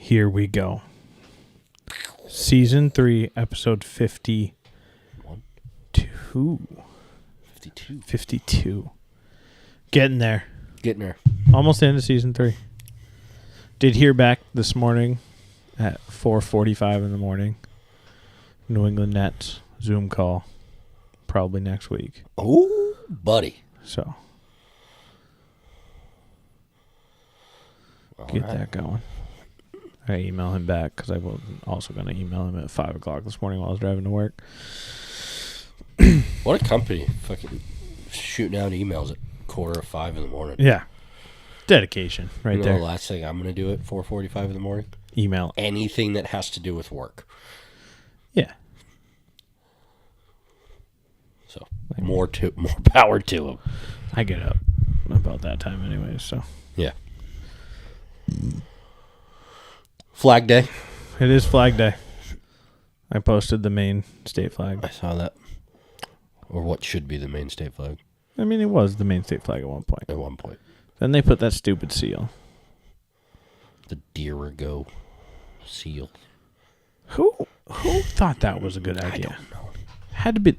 Here we go. Season 3, episode 52. 52. Getting there. Almost the end of season 3. Did hear back this morning at 4:45 in the morning. New England Nets Zoom call. Probably next week. Oh, buddy. So. Get that going. I email him back because I was also going to email him at 5 o'clock this morning while I was driving to work. What a company. Fucking shooting out emails at 4:45 in the morning. Yeah. Dedication right there. The last thing I'm going to do at 4:45 in the morning? Email. Anything that has to do with work. Yeah. So, more power to them. I get up about that time anyways, so. Yeah. Flag Day. It is Flag Day. I posted the Maine state flag. I saw that. Or what should be the Maine state flag. I mean, it was the Maine state flag at one point. At one point. Then they put that stupid seal. The Dirigo seal. Who thought that was a good idea? I don't know. Had to be.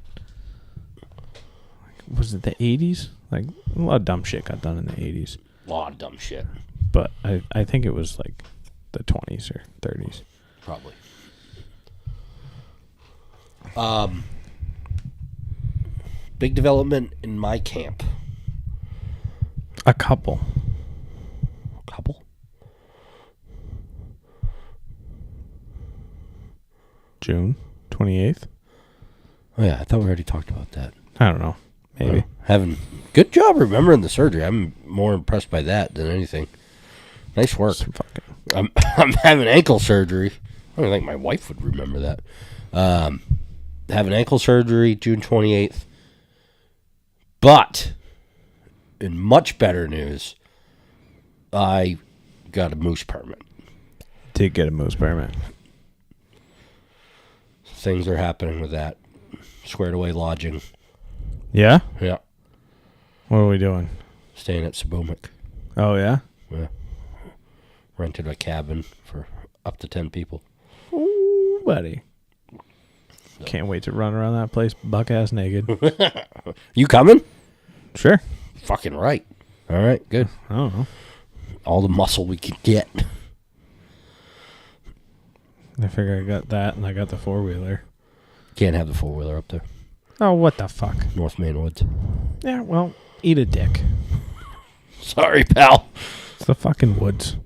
Was it the 80s? Like, a lot of dumb shit got done in the 80s. A lot of dumb shit. But I think it was like the 20s or 30s. Probably. Big development in my camp. A couple. June 28th? Oh, yeah. I thought we already talked about that. I don't know. Maybe. Good job remembering the surgery. I'm more impressed by that than anything. Nice work. I'm having ankle surgery. I don't think my wife would remember that. Having ankle surgery June 28th. But, in much better news, I got a moose permit. Did get a moose permit. Things are happening with that. Squared away lodging. Yeah? Yeah. What are we doing? Staying at Sabumic. Oh, yeah? Yeah. Rented a cabin for up to 10 people. Ooh, buddy. So. Can't wait to run around that place buck-ass naked. You coming? Sure. Fucking right. All right, good. I don't know. All the muscle we could get. I figure I got that, and I got the four-wheeler. Can't have the four-wheeler up there. Oh, what the fuck? North Maine Woods. Yeah, well, eat a dick. Sorry, pal. It's the fucking woods.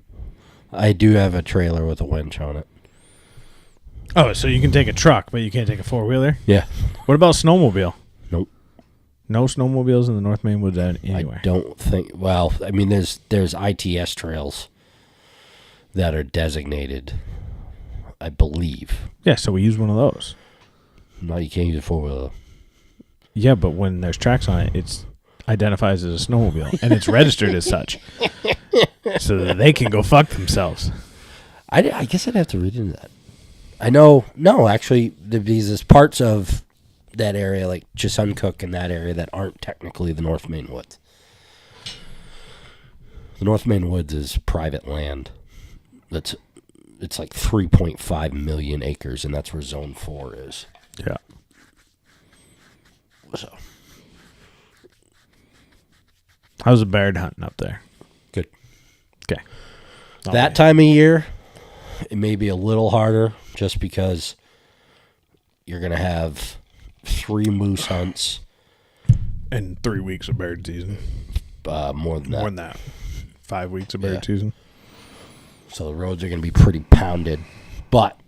I do have a trailer with a winch on it. Oh, so you can take a truck, but you can't take a four-wheeler? Yeah. What about snowmobile? Nope. No snowmobiles in the North Maine Woods anywhere? I don't think... Well, I mean, there's ITS trails that are designated, I believe. Yeah, so we use one of those. No, you can't use a four-wheeler. Yeah, but when there's tracks on it, it's identifies as a snowmobile, and it's registered as such. So that they can go fuck themselves. I guess I'd have to read into that. I know... No, actually, there's parts of that area, like Chesuncook and that area, that aren't technically the North Maine Woods. The North Maine Woods is private land. It's like 3.5 million acres, and that's where Zone 4 is. Yeah. So. How's the bird hunting up there? Good. Okay. That time of year, it may be a little harder just because you're going to have 3 moose hunts. And 3 weeks of bird season. More than that. More than that. 5 weeks of bird season. So the roads are going to be pretty pounded. But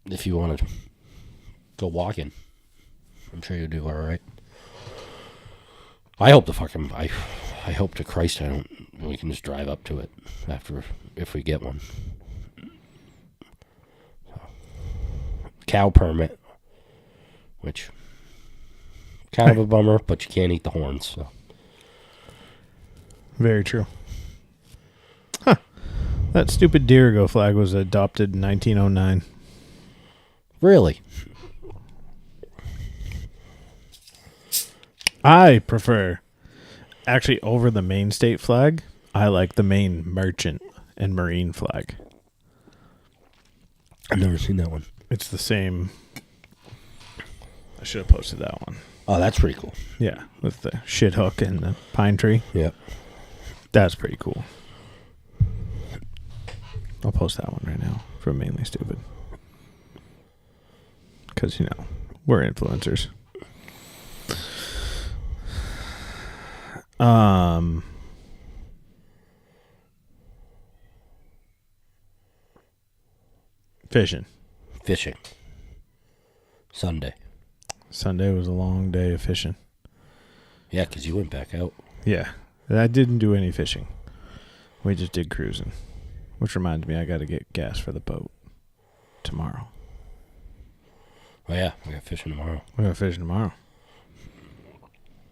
if you want to go walking, I'm sure you'll do all right. I hope I hope to Christ we can just drive up to it if we get one. So, cow permit, which kind of a bummer, but you can't eat the horns. So. Very true. Huh. That stupid Dirigo flag was adopted in 1909. Really? I prefer, actually, over the Maine state flag, I like the Maine merchant and marine flag. I've never seen that one. It's the same. I should have posted that one. Oh, that's pretty cool. Yeah, with the shit hook and the pine tree. Yeah. That's pretty cool. I'll post that one right now from Mainely Stoopid. Because, we're influencers. Fishing. Sunday was a long day of fishing. Yeah, because you went back out. Yeah. I didn't do any fishing. We just did cruising. Which reminds me, I got to get gas for the boat tomorrow. Oh, yeah. We got fishing tomorrow. We're going fishing tomorrow.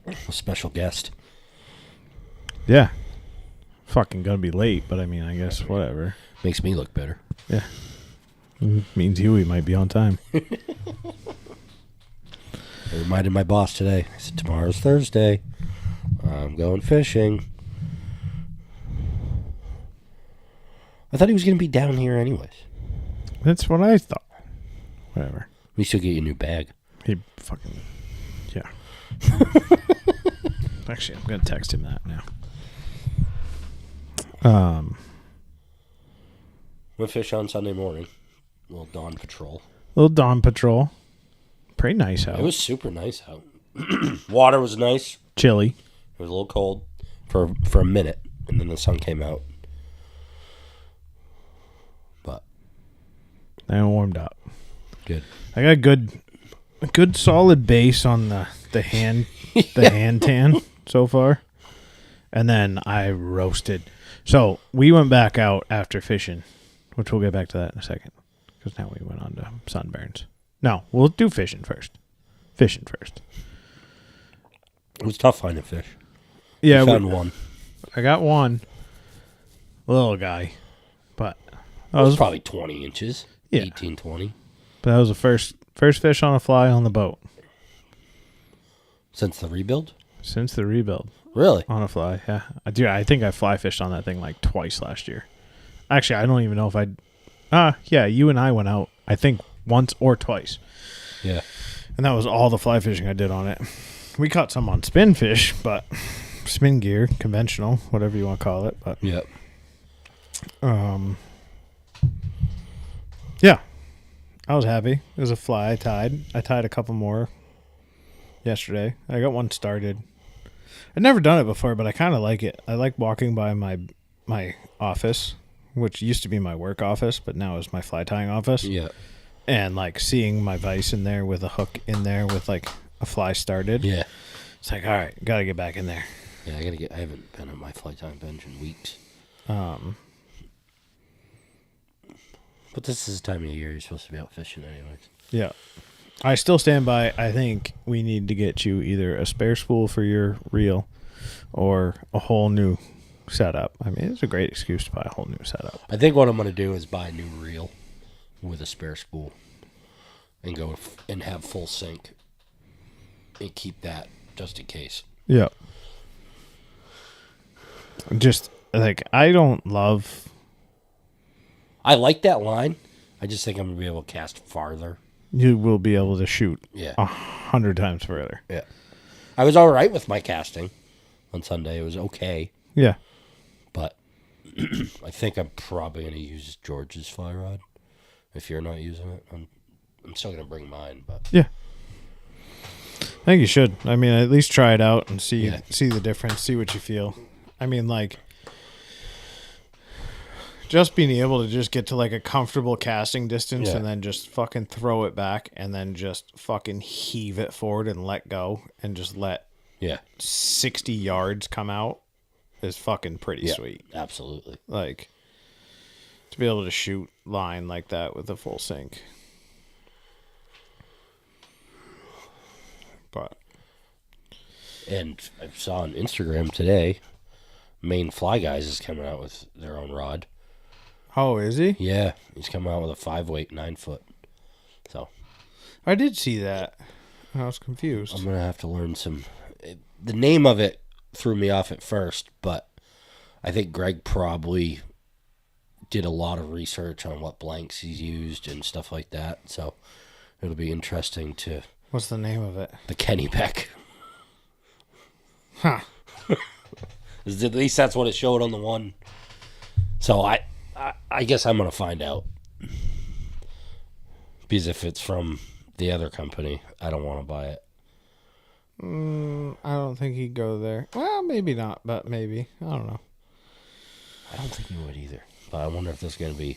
A special guest. Yeah. Fucking gonna be late, but I mean, I guess whatever. Makes me look better. Yeah. Means Huey might be on time. I reminded my boss today. I said, tomorrow's Thursday. I'm going fishing. I thought he was going to be down here anyways. That's what I thought. Whatever. We still get you a new bag. He fucking... Yeah. Actually, I'm going to text him that now. Went fish on Sunday morning. Little dawn patrol. Pretty nice out. It was super nice out. Water was nice. Chilly. It was a little cold for a minute, and then the sun came out. But I warmed up. Good. I got a good solid base on the hand hand tan so far, and then I roasted. So we went back out after fishing, which we'll get back to that in a second, because now we went on to sunburns. No, we'll do fishing first. It was tough finding fish. Yeah, we found one. I got one little guy, but it was probably 20 inches. Yeah, 18, 20. But that was the first fish on a fly on the boat since the rebuild. Really? On a fly, yeah. I think I fly fished on that thing like twice last year. Actually, I don't even know if yeah, you and I went out, I think, once or twice. Yeah. And that was all the fly fishing I did on it. We caught some on spin fish, but spin gear, conventional, whatever you want to call it. But yep. Yeah. I was happy. It was a fly I tied. I tied a couple more yesterday. I got one started. I'd never done it before, but I kind of like it. I like walking by my office, which used to be my work office, but now is my fly tying office. Yeah. And like seeing my vise in there with a hook in there with like a fly started. Yeah. It's like, all right, got to get back in there. Yeah, I haven't been on my fly tying bench in weeks. But this is the time of year you're supposed to be out fishing anyways. Yeah. I still stand by, I think we need to get you either a spare spool for your reel or a whole new setup. I mean, it's a great excuse to buy a whole new setup. I think what I'm going to do is buy a new reel with a spare spool and go and have full sync and keep that just in case. Yeah. Just, like, I like that line. I just think I'm going to be able to cast farther. You will be able to shoot 100 times further. Yeah. I was all right with my casting on Sunday. It was okay. Yeah. But I think I'm probably going to use George's fly rod. If you're not using it, I'm still going to bring mine. But yeah. I think you should. I mean, at least try it out and see the difference, see what you feel. I mean, like, just being able to just get to like a comfortable casting distance and then just fucking throw it back and then just fucking heave it forward and let go and just let 60 yards come out is fucking pretty sweet. Absolutely. Like, to be able to shoot line like that with a full sync. But. And I saw on Instagram today, Maine Fly Guys is coming out with their own rod. Oh, is he? Yeah, he's coming out with a 5-weight 9-foot. So, I did see that. I was confused. I'm gonna have to learn some. The name of it threw me off at first, but I think Greg probably did a lot of research on what blanks he's used and stuff like that. So it'll be interesting to... What's the name of it? The Kennebec. Huh. At least that's what it showed on the one. So I guess I'm going to find out. Because if it's from the other company, I don't want to buy it. I don't think he'd go there. Well, maybe not, but maybe. I don't know. I don't think he would either. But I wonder if there's going to be...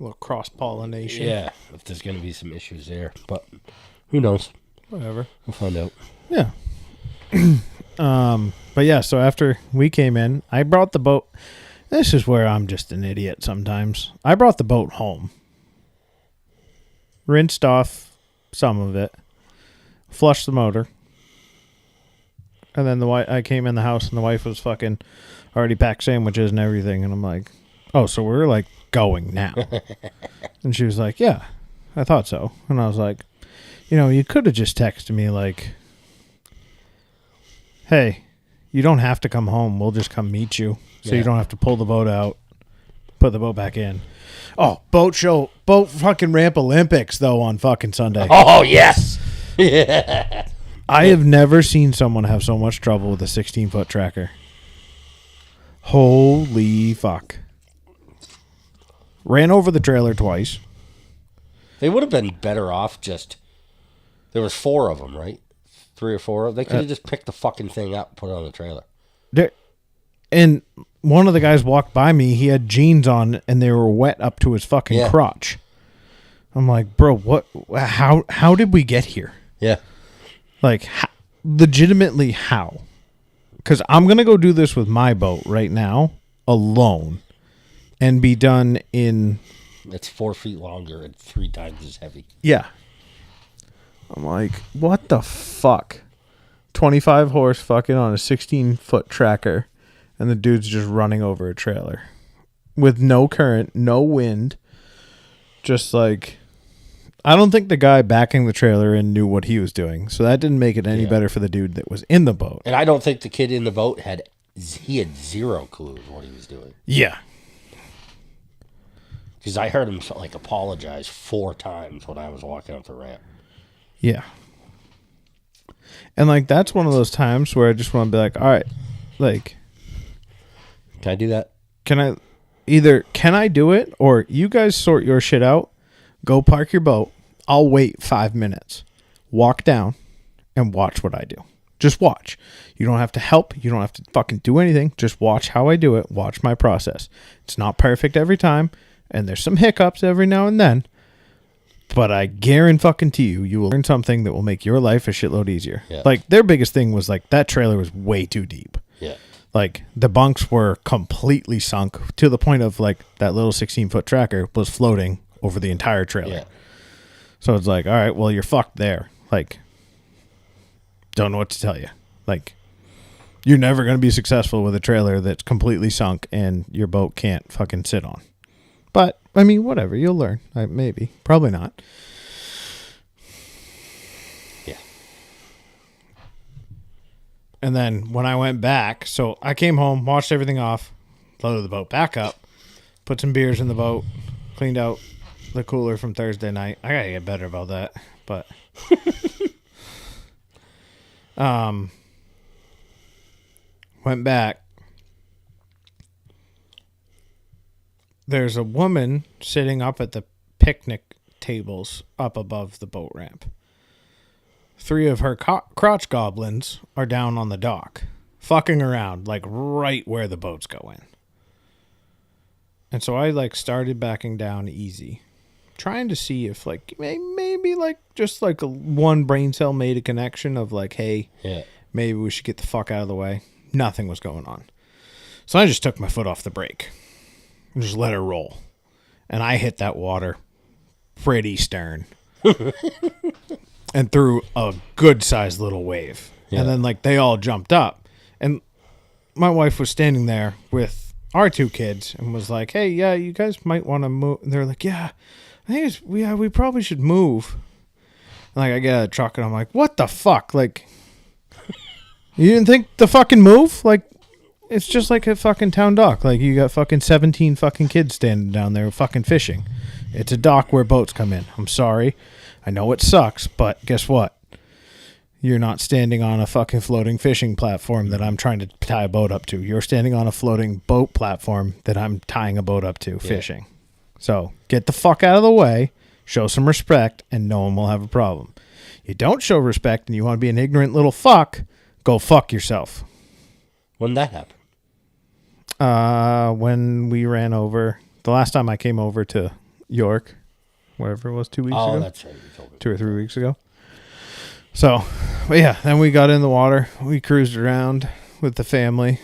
A little cross-pollination. Yeah, if there's going to be some issues there. But who knows? Whatever. We'll find out. Yeah. But yeah, so after we came in, I brought the boat. This is where I'm just an idiot sometimes. I brought the boat home. Rinsed off some of it. Flushed the motor. And then I came in the house and the wife was fucking already packed sandwiches and everything. And I'm like, oh, so we're like going now. And she was like, yeah, I thought so. And I was like, you could have just texted me like, hey, you don't have to come home. We'll just come meet you. So you don't have to pull the boat out, put the boat back in. Oh, boat fucking ramp Olympics, though, on fucking Sunday. Oh, yes. Yeah. I have never seen someone have so much trouble with a 16-foot tracker. Holy fuck. Ran over the trailer twice. They would have been better off just... There was 4 of them, right? 3 or 4 of them. They could have just picked the fucking thing up and put it on the trailer. And one of the guys walked by me. He had jeans on, and they were wet up to his fucking crotch. I'm like, bro, what? How did we get here? Yeah. Like, legitimately, how? Because I'm going to go do this with my boat right now, alone, and be done in... It's 4 feet longer and 3 times as heavy. Yeah. I'm like, what the fuck? 25 horse fucking on a 16-foot tracker, and the dude's just running over a trailer. With no current, no wind. Just like... I don't think the guy backing the trailer in knew what he was doing, so that didn't make it any better for the dude that was in the boat. And I don't think the kid in the boat had 0 clue what he was doing. Yeah. Because I heard him like apologize 4 times when I was walking up the ramp. Yeah. And like that's one of those times where I just want to be like, all right, like, can I do that? Can I do it, or you guys sort your shit out? Go park your boat. I'll wait 5 minutes. Walk down and watch what I do. Just watch. You don't have to help. You don't have to fucking do anything. Just watch how I do it. Watch my process. It's not perfect every time, and there's some hiccups every now and then. But I guarantee you will learn something that will make your life a shitload easier. Yeah. Like, their biggest thing was, like, that trailer was way too deep. Yeah. Like, the bunks were completely sunk to the point of, like, that little 16-foot tracker was floating over the entire trailer. Yeah. So it's like, all right, well, you're fucked there. Like, don't know what to tell you. Like, you're never going to be successful with a trailer that's completely sunk and your boat can't fucking sit on. But, I mean, whatever. You'll learn. Maybe. Probably not. Yeah. And then when I went back, so I came home, washed everything off, loaded the boat back up, put some beers in the boat, cleaned out the cooler from Thursday night. I gotta get better about that. But, went back. There's a woman sitting up at the picnic tables up above the boat ramp. 3 of her crotch goblins are down on the dock, fucking around, like right where the boats go in. And so I like started backing down easy, trying to see if like maybe like just like one brain cell made a connection of like, hey, maybe we should get the fuck out of the way. Nothing was going on. So I just took my foot off the brake. Just let her roll. And I hit that water pretty stern. And threw a good-sized little wave. Yeah. And then, like, they all jumped up. And my wife was standing there with our 2 kids and was like, hey, yeah, you guys might want to move. And they're like, yeah, I think we probably should move. And, like, I get out of the truck and I'm like, what the fuck? Like, you didn't think the fucking move? Like, It's just like a fucking town dock. Like, you got fucking 17 fucking kids standing down there fucking fishing. It's a dock where boats come in. I'm sorry. I know it sucks, but guess what? You're not standing on a fucking floating fishing platform that I'm trying to tie a boat up to. You're standing on a floating boat platform that I'm tying a boat up to fishing. So get the fuck out of the way, show some respect, and no one will have a problem. You don't show respect and you want to be an ignorant little fuck, go fuck yourself. When did that happen? When we ran over, the last time I came over to York, whatever it was, 2 weeks ago. Oh, that's right. You told me. 2 or 3 weeks ago. So, but yeah, then we got in the water. We cruised around with the family.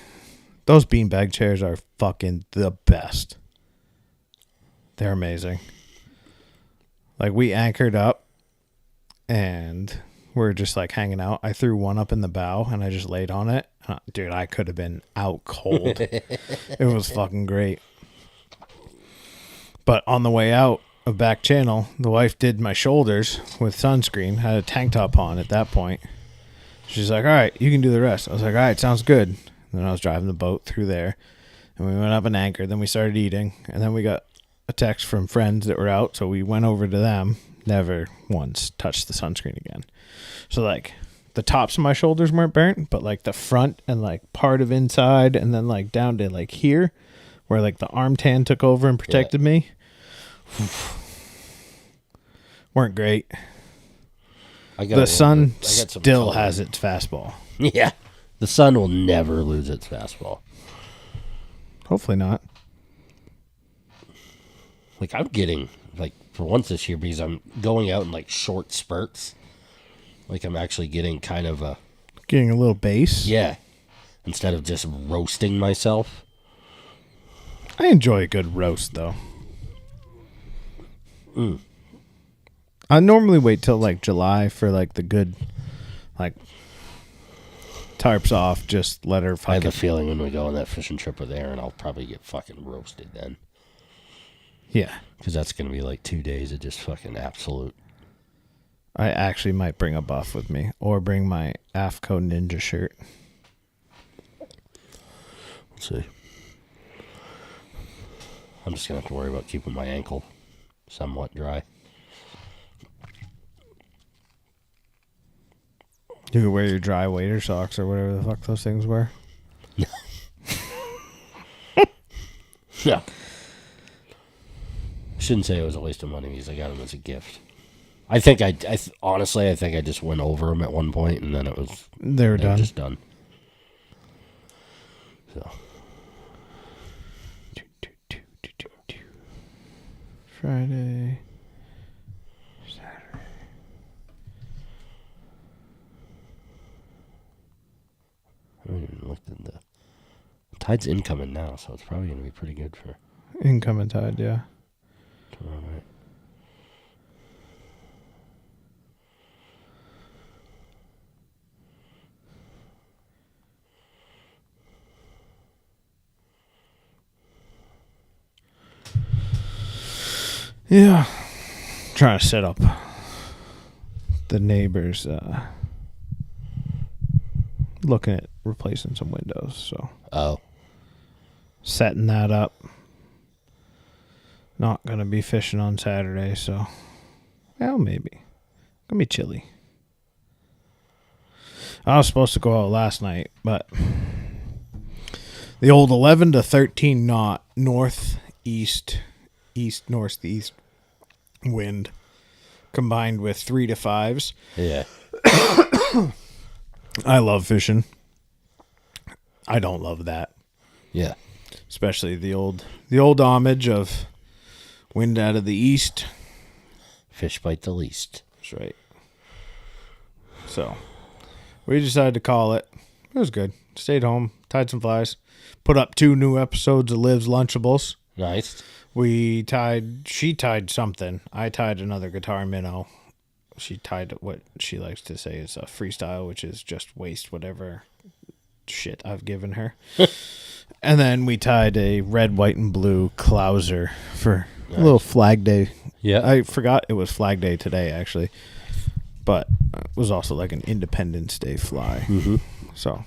Those beanbag chairs are fucking the best. They're amazing. Like, we anchored up and we're just like hanging out. I threw one up in the bow and I just laid on it. Dude, I could have been out cold. It was fucking great. But on the way out of back channel, the wife did my shoulders with sunscreen, had a tank top on at that point. She's like, all right, you can do the rest. I was like, all right, sounds good. And then I was driving the boat through there and we went up and anchored. Then we started eating and then we got a text from friends that were out. So we went over to them, never once touched the sunscreen again. So like the tops of my shoulders weren't burnt, but like the front and like part of inside and then like down to like here where like the arm tan took over and protected me. Weren't great. The sun still has its fastball. Yeah. The sun will never lose its fastball. Hopefully not. Like, I'm getting, like, for once this year, because I'm going out in, like, short spurts. Like, I'm actually getting kind of a... Getting a little base? Yeah. Instead of just roasting myself. I enjoy a good roast, though. I normally wait till, like, July for, like, the good, like, tarps off, just let her fucking... I have a feeling when we go on that fishing trip with Aaron, I'll probably get fucking roasted then. Yeah. Because that's going to be, like, 2 days of just fucking absolute... I actually might bring a buff with me, or bring my AFCO Ninja shirt. Let's see. I'm just going to have to worry about keeping my ankle somewhat dry. You could wear your dry waiter socks or whatever the fuck those things were. Yeah. I shouldn't say it was a waste of money because I got them as a gift. I think honestly, I think I just went over them at one point and then they were done. Just done. So. Friday, Saturday. I haven't even looked at the tide's incoming now, so it's probably going to be pretty good for incoming tide, yeah. Tomorrow night. Yeah. Trying to set up the neighbors, looking at replacing some windows, so. Oh. Setting that up. Not going to be fishing on Saturday, so. Well, maybe. Gonna be chilly. I was supposed to go out last night, but the old 11 to 13 knot northeast wind combined with 3 to 5s. Yeah. I love fishing. I don't love that. Yeah. Especially the old homage of wind out of the east. Fish bite the least. That's right. So we decided to call it. It was good. Stayed home, tied some flies, put up 2 new episodes of Liv's Lunchables. Nice. She tied something. I tied another guitar minnow. She tied what she likes to say is a freestyle, which is just waste whatever shit I've given her. And then we tied a red, white, and blue clouser for a little Flag Day. Yeah. I forgot it was Flag Day today, actually. But it was also like an Independence Day fly. Mm-hmm. So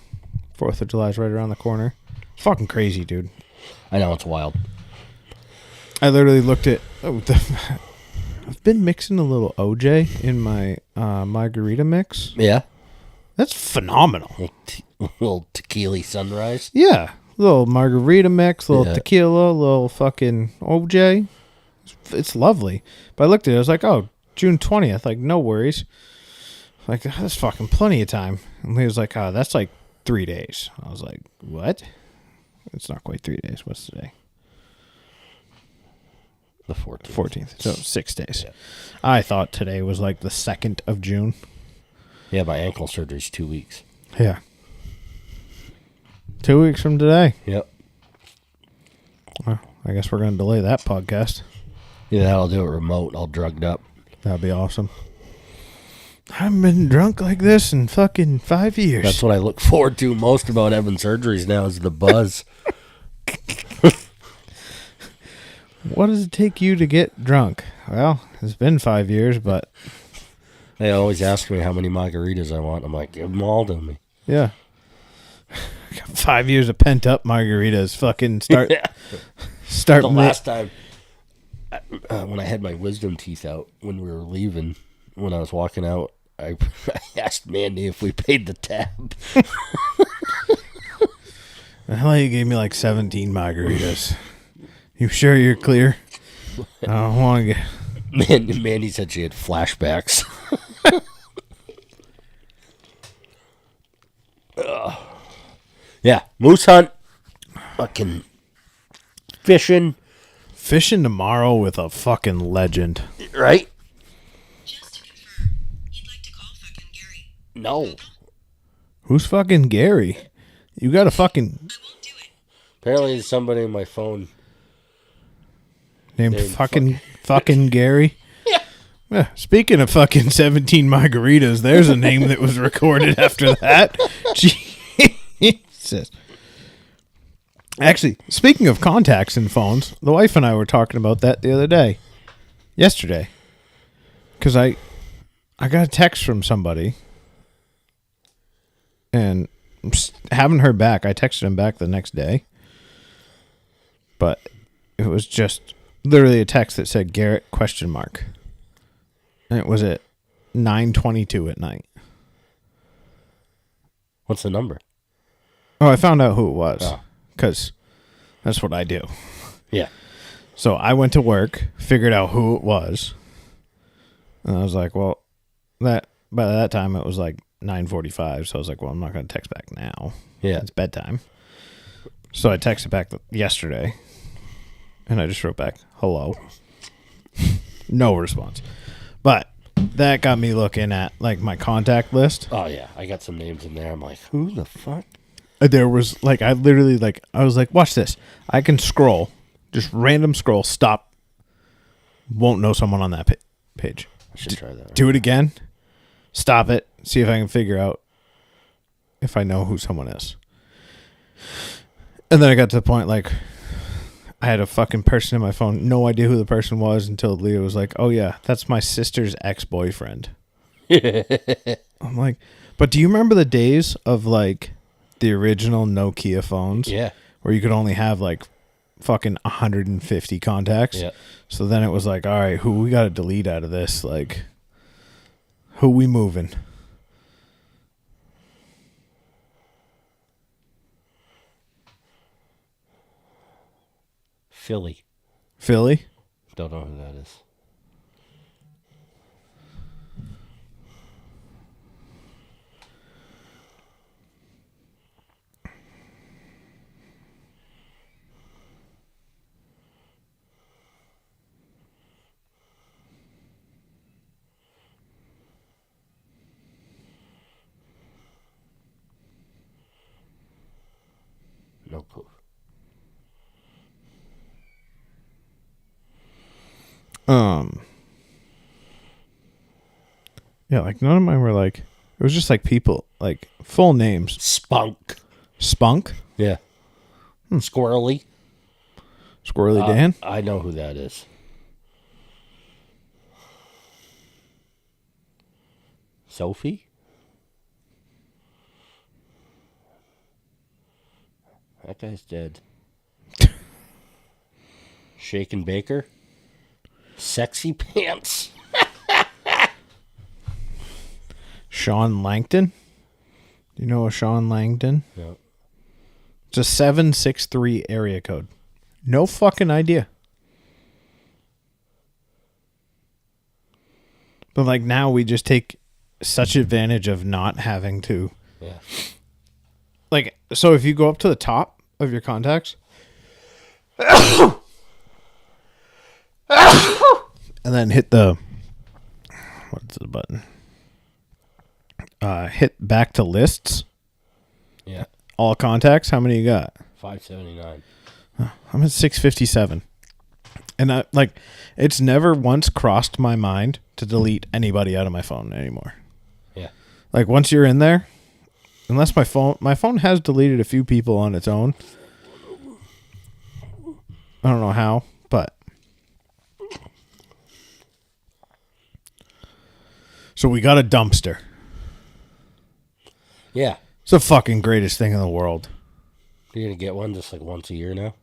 4th of July is right around the corner. Fucking crazy, dude. I know, it's wild. I literally looked at... I've been mixing a little OJ in my margarita mix. Yeah? That's phenomenal. Little tequila sunrise. Yeah. Little margarita mix, little tequila, little fucking OJ. It's lovely. But I looked at it, I was like, oh, June 20th. Like, no worries. Like, that's fucking plenty of time. And he was like, oh, that's like 3 days. I was like, what? It's not quite 3 days. What's today? The 14th. 14th. So 6 days. Yeah. I thought today was like the 2nd of June. Yeah, my ankle surgery's 2 weeks. Yeah. 2 weeks from today. Yep. Well, I guess we're going to delay that podcast. Yeah, that'll do it remote, all drugged up. That'd be awesome. I haven't been drunk like this in fucking 5 years. That's what I look forward to most about having surgeries now is the buzz. What does it take you to get drunk? Well, it's been 5 years, but... They always ask me how many margaritas I want. I'm like, give them all to me. Yeah. 5 years of pent-up margaritas. Fucking start... Start the last time, when I had my wisdom teeth out, when we were leaving, when I was walking out, I asked Mandy if we paid the tab. The hell, you gave me like 17 margaritas. You sure you're clear? I don't want to get... Mandy said she had flashbacks. Yeah, moose hunt, fucking fishing. Fishing tomorrow with a fucking legend. Right? Just to confirm, you'd like to call fucking Gary. No. Who's fucking Gary? You got a fucking... I won't do it. Apparently there's somebody in my phone. Named fucking Gary? Yeah. Speaking of fucking 17 margaritas, there's a name that was recorded after that. Jesus. Actually, speaking of contacts and phones, the wife and I were talking about that the other day. Yesterday. Because I got a text from somebody. And haven't heard back. I texted him back the next day. But it was just literally a text that said Garrett ? And it was at 9:22 at night. What's the number? Oh, I found out who it was. Because that's what I do. Yeah. So I went to work, figured out who it was. And I was like, well, by that time it was like 9:45. So I was like, well, I'm not going to text back now. Yeah. It's bedtime. So I texted back yesterday. And I just wrote back, hello. No response. But that got me looking at like my contact list. Oh, yeah. I got some names in there. I'm like, who the fuck? There was like, I was like, watch this. I can scroll, just random scroll, stop. Won't know someone on that page. I should try that. Do it again. Stop it. See if I can figure out if I know who someone is. And then I got to the point like, I had a fucking person in my phone. No idea who the person was until Leah was like, oh yeah, that's my sister's ex-boyfriend. I'm like, but do you remember the days of like the original Nokia phones? Yeah. Where you could only have like fucking 150 contacts. Yeah. So then it was like, all right, who we got to delete out of this? Like, who we moving? Philly. Don't know who that is. No clue. Yeah, like none of mine were like, it was just like people, like full names. Spunk. Yeah. Squirrely. Squirrely Dan? I know who that is. Sophie? That guy's dead. Shaken Baker. Sexy Pants. Sean Langton. Do you know a Sean Langton? No. It's a 763 area code. No fucking idea. But like now we just take such advantage of not having to. Yeah. Like, so if you go up to the top of your contacts and then hit the, what's the button? Hit back to lists. Yeah. All contacts. How many you got? 579. I'm at 657. And it's never once crossed my mind to delete anybody out of my phone anymore. Yeah. Like once you're in there, unless my phone has deleted a few people on its own. I don't know how, but. So we got a dumpster. Yeah. It's the fucking greatest thing in the world. You're going to get one just like once a year now?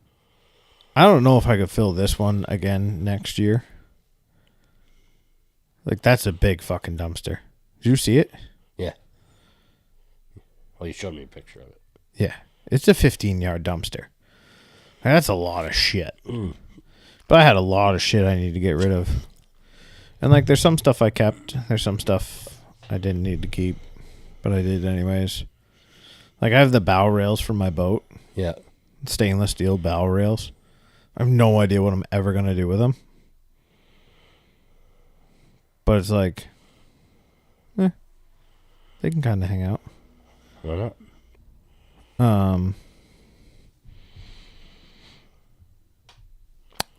I don't know if I could fill this one again next year. Like, that's a big fucking dumpster. Did you see it? Yeah. Well, you showed me a picture of it. Yeah. It's a 15-yard dumpster. That's a lot of shit. But I had a lot of shit I need to get rid of. And, like, there's some stuff I kept. There's some stuff I didn't need to keep. But I did anyways. Like, I have the bow rails for my boat. Yeah. Stainless steel bow rails. I have no idea what I'm ever going to do with them. But it's like, they can kind of hang out. Why not?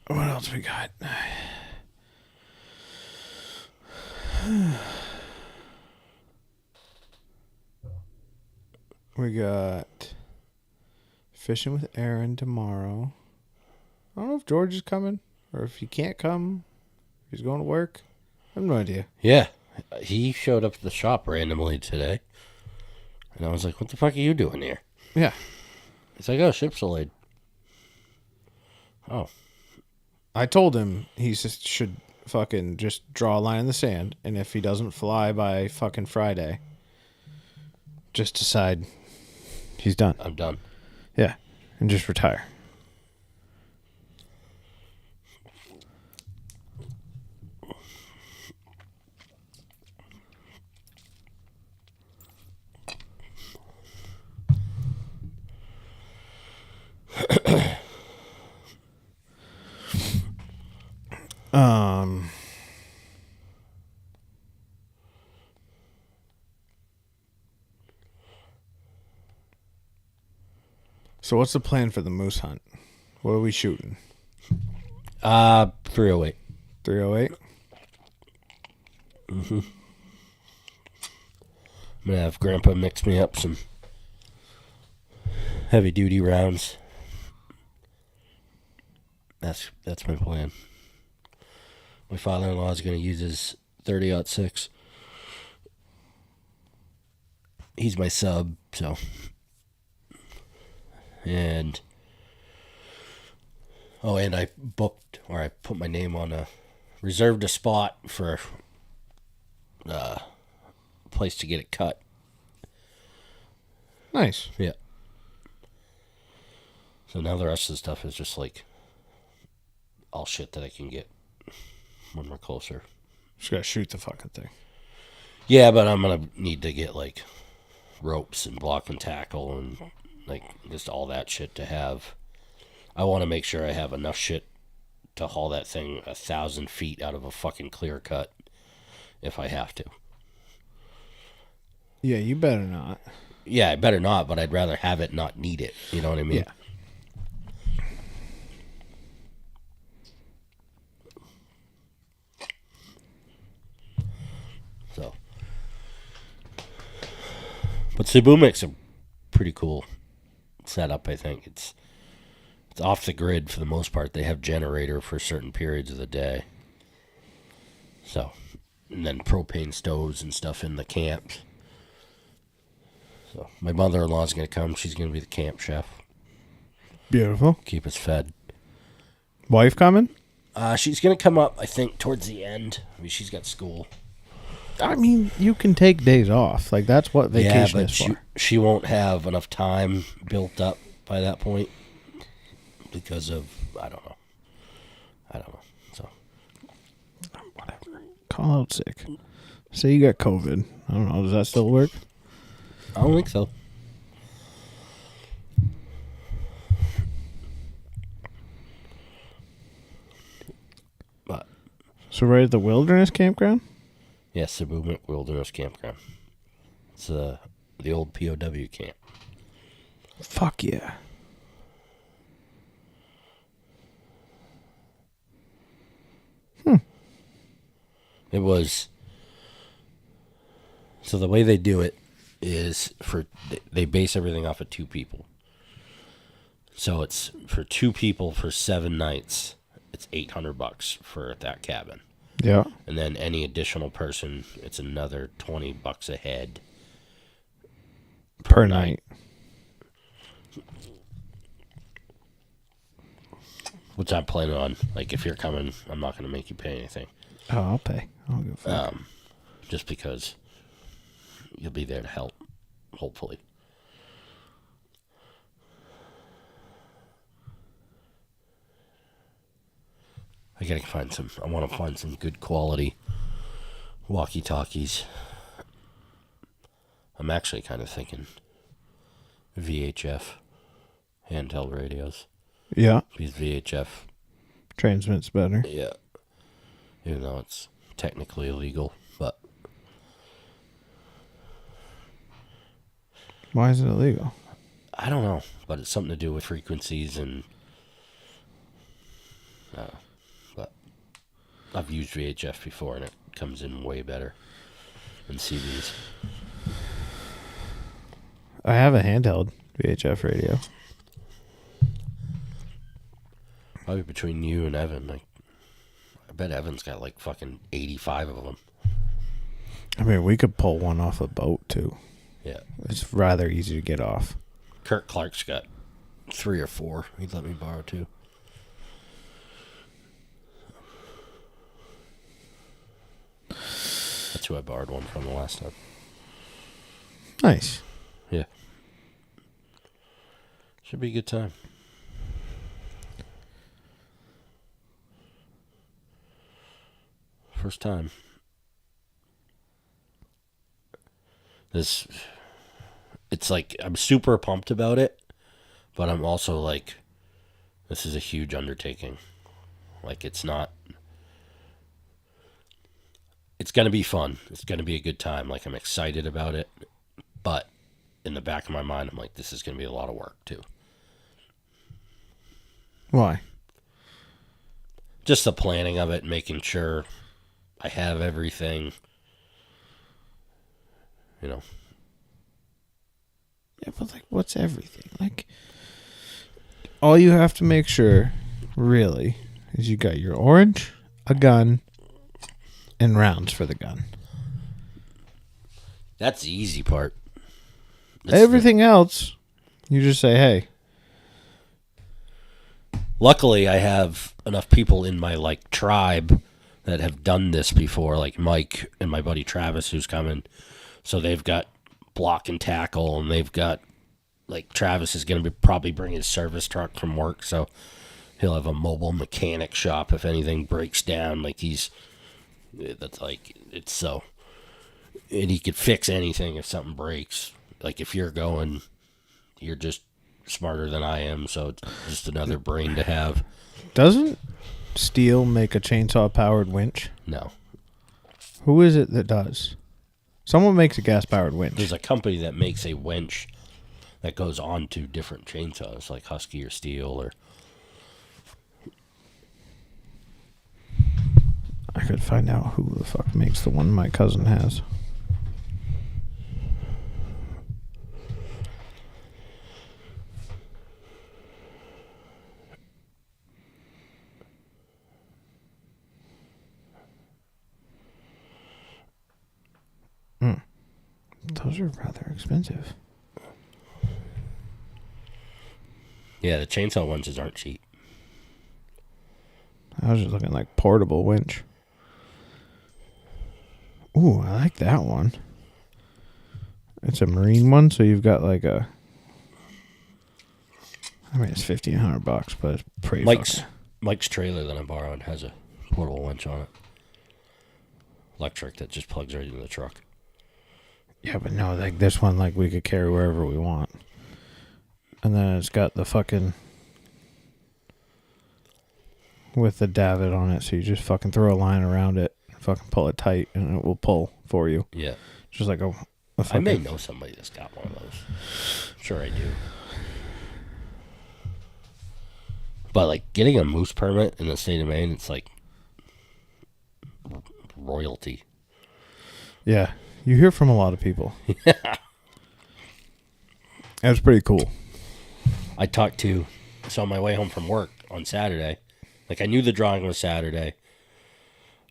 What else we got? We got fishing with Aaron tomorrow. I don't know if George is coming or if he can't come. If he's going to work. I have no idea. Yeah. He showed up at the shop randomly today. And I was like, what the fuck are you doing here? Yeah. He's like, oh, ship's delayed. Oh. I told him he should fucking just draw a line in the sand. And if he doesn't fly by fucking Friday, just decide he's done. I'm done. Yeah. And just retire. So what's the plan for the moose hunt? What are we shooting? 308. 308? Mm-hmm. I'm going to have Grandpa mix me up some heavy duty rounds. That's my plan. My father-in-law is going to use his 30-06. He's my sub, so. And I booked, or I put my name on reserved a spot for a place to get it cut. Nice. Yeah. So now the rest of the stuff is just like all shit that I can get when we're closer. Just gotta shoot the fucking thing. Yeah, but I'm gonna need to get like ropes and block and tackle and like just all that shit to have. I want to make sure I have enough shit to haul that thing 1,000 feet out of a fucking clear cut if I have to. Yeah, you better not. Yeah, I better not, but I'd rather have it not need it. You know what I mean? Yeah. So, but Cebu makes a pretty cool setup. I think it's off the grid for the most part. They have generator for certain periods of the day. So, and then propane stoves and stuff in the camps. So my mother-in-law is going to come. She's going to be the camp chef. Beautiful. Keep us fed. Wife coming? She's going to come up, I think, towards the end. I mean, she's got school. I mean, you can take days off. Like, that's what vacation is for. She won't have enough time built up by that point because of, I don't know. So, whatever. Call out sick. Say you got COVID. I don't know. Does that still work? I don't think so. But So right at the wilderness campground? Yes, the Movement Wilderness Campground. It's the old POW camp. Fuck yeah. It was... So the way they do it is they base everything off of 2 people. So it's for 2 people for 7 nights. It's $800 for that cabin. Yeah. And then any additional person, it's another $20 a head per night. Which I'm planning on. Like, if you're coming, I'm not going to make you pay anything. Oh, I'll pay. I'll give a fuck. Just because you'll be there to help, hopefully. I want to find some good quality walkie-talkies. I'm actually kind of thinking VHF handheld radios. Yeah. Because VHF transmits better. Yeah. Even though it's technically illegal, but why is it illegal? I don't know, but it's something to do with frequencies and but I've used VHF before and it comes in way better than CDs. I have a handheld VHF radio. Probably between you and Evan, I bet Evan's got like fucking 85 of them. I mean, we could pull one off a boat too. Yeah. It's rather easy to get off. Kirk Clark's got 3 or 4. He'd let me borrow 2. That's who I borrowed one from the last time. Nice. Yeah. Should be a good time. First time. It's like, I'm super pumped about it, but I'm also like, this is a huge undertaking. Like, it's going to be fun. It's going to be a good time. Like, I'm excited about it, but in the back of my mind, I'm like, this is going to be a lot of work too. Why? Just the planning of it, making sure I have everything, you know. Yeah, but like, what's everything? Like, all you have to make sure, really, is you got your orange, a gun, and rounds for the gun. That's the easy part. Everything else, you just say, hey. Luckily, I have enough people in my, like, tribe that have done this before, like Mike and my buddy Travis, who's coming. So they've got block and tackle, and they've got, like, Travis is going to be probably bringing his service truck from work, so he'll have a mobile mechanic shop if anything breaks down. Like, that's like, it's so, and he could fix anything if something breaks. Like, if you're going, you're just smarter than I am, so it's just another brain to have. Doesn't Steel make a chainsaw-powered winch? No. Who is it that does? Someone makes a gas-powered winch. There's a company that makes a winch that goes onto different chainsaws, like Husky or Steel or... I could find out who the fuck makes the one my cousin has. Those are rather expensive. Yeah, the chainsaw winches aren't cheap. I was just looking like portable winch. Ooh, I like that one. It's a marine one, so you've got like a... I mean, it's $1,500, but it's pretty Mike's trailer that I borrowed has a portable winch on it. Electric that just plugs right into the truck. Yeah, but no, like this one, like we could carry wherever we want. And then it's got the fucking... with the davit on it, so you just fucking throw a line around it, fucking pull it tight, and it will pull for you. Yeah. Just like a I may know somebody that's got one of those. I'm sure I do. But, like, getting a moose permit in the state of Maine, it's like royalty. Yeah. You hear from a lot of people. Yeah. That was pretty cool. I talked to... So on my way home from work on Saturday... Like, I knew the drawing was Saturday.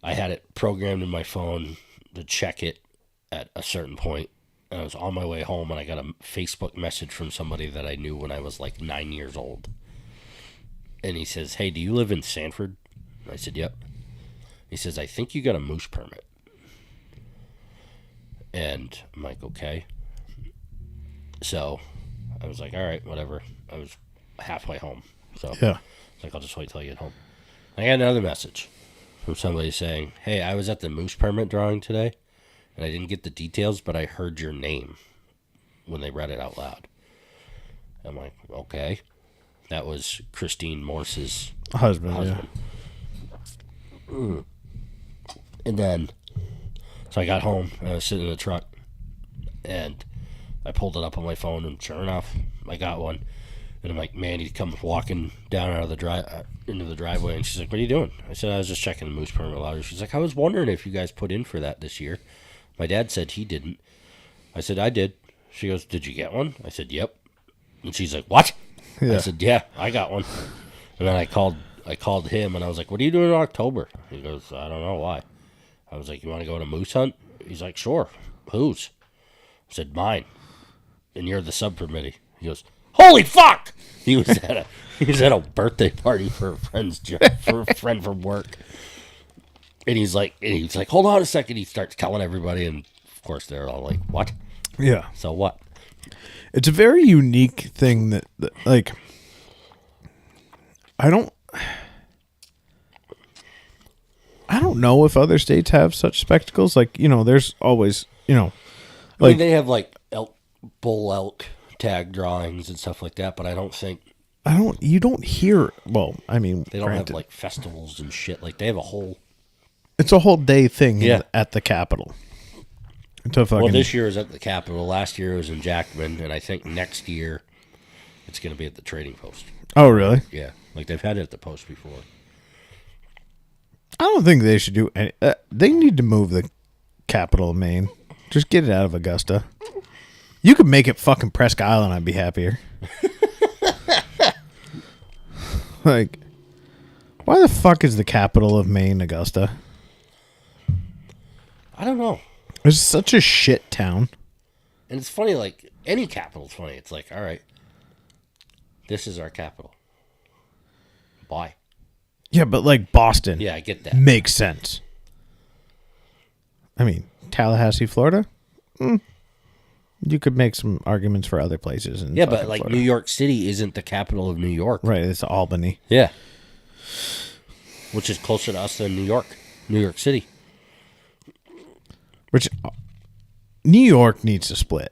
I had it programmed in my phone to check it at a certain point. And I was on my way home, and I got a Facebook message from somebody that I knew when I was, like, 9 years old. And he says, "Hey, do you live in Sanford?" And I said, "Yep." He says, "I think you got a moose permit." And I'm like, okay. So I was like, all right, whatever. I was halfway home. So yeah. Like, I'll just wait till I get home. I got another message from somebody saying, "Hey, I was at the moose permit drawing today, and I didn't get the details, but I heard your name when they read it out loud." I'm like, okay. That was Christine Morse's husband. Yeah. And then, so I got home, and I was sitting in the truck, and I pulled it up on my phone, and sure enough, I got one. And I'm like, Mandy comes walking down out of the into the driveway, and she's like, "What are you doing?" I said, "I was just checking the moose permit lottery." She's like, "I was wondering if you guys put in for that this year. My dad said he didn't." I said, "I did." She goes, "Did you get one?" I said, "Yep." And she's like, "What?" Yeah. I said, "Yeah, I got one." And then I called him, and I was like, "What are you doing in October?" He goes, "I don't know why." I was like, "You want to go to moose hunt?" He's like, "Sure." "Whose?" I said, "Mine. And you're the subcommittee." He goes, "Holy fuck!" He was at a birthday party for a friend from work, and he's like, "Hold on a second." He starts telling everybody, and of course they're all like, "What?" Yeah. So what? It's a very unique thing that like, I don't know if other states have such spectacles. Like, there's always, like, I mean, they have like bull elk tag drawings and stuff like that, but you don't hear, well, I mean, they don't have like festivals and shit. Like, they have it's a whole day thing at the Capitol. Well, this year is at the Capitol. Last year it was in Jackman, and I think next year it's going to be at the Trading Post. Oh, really? Yeah. Like, they've had it at the Post before. I don't think they should do any... they need to move the capital of Maine. Just get it out of Augusta. You could make it fucking Presque Isle, I'd be happier. Like, why the fuck is the capital of Maine Augusta? I don't know. It's such a shit town. And it's funny, like, any capital's funny. It's like, all right, this is our capital. Why? Yeah, but like Boston. Yeah, I get that. Makes sense. I mean, Tallahassee, Florida? You could make some arguments for other places. Yeah, but like Florida. New York City isn't the capital of New York. Right, it's Albany. Yeah. Which is closer to us than New York City. Which, New York needs to split.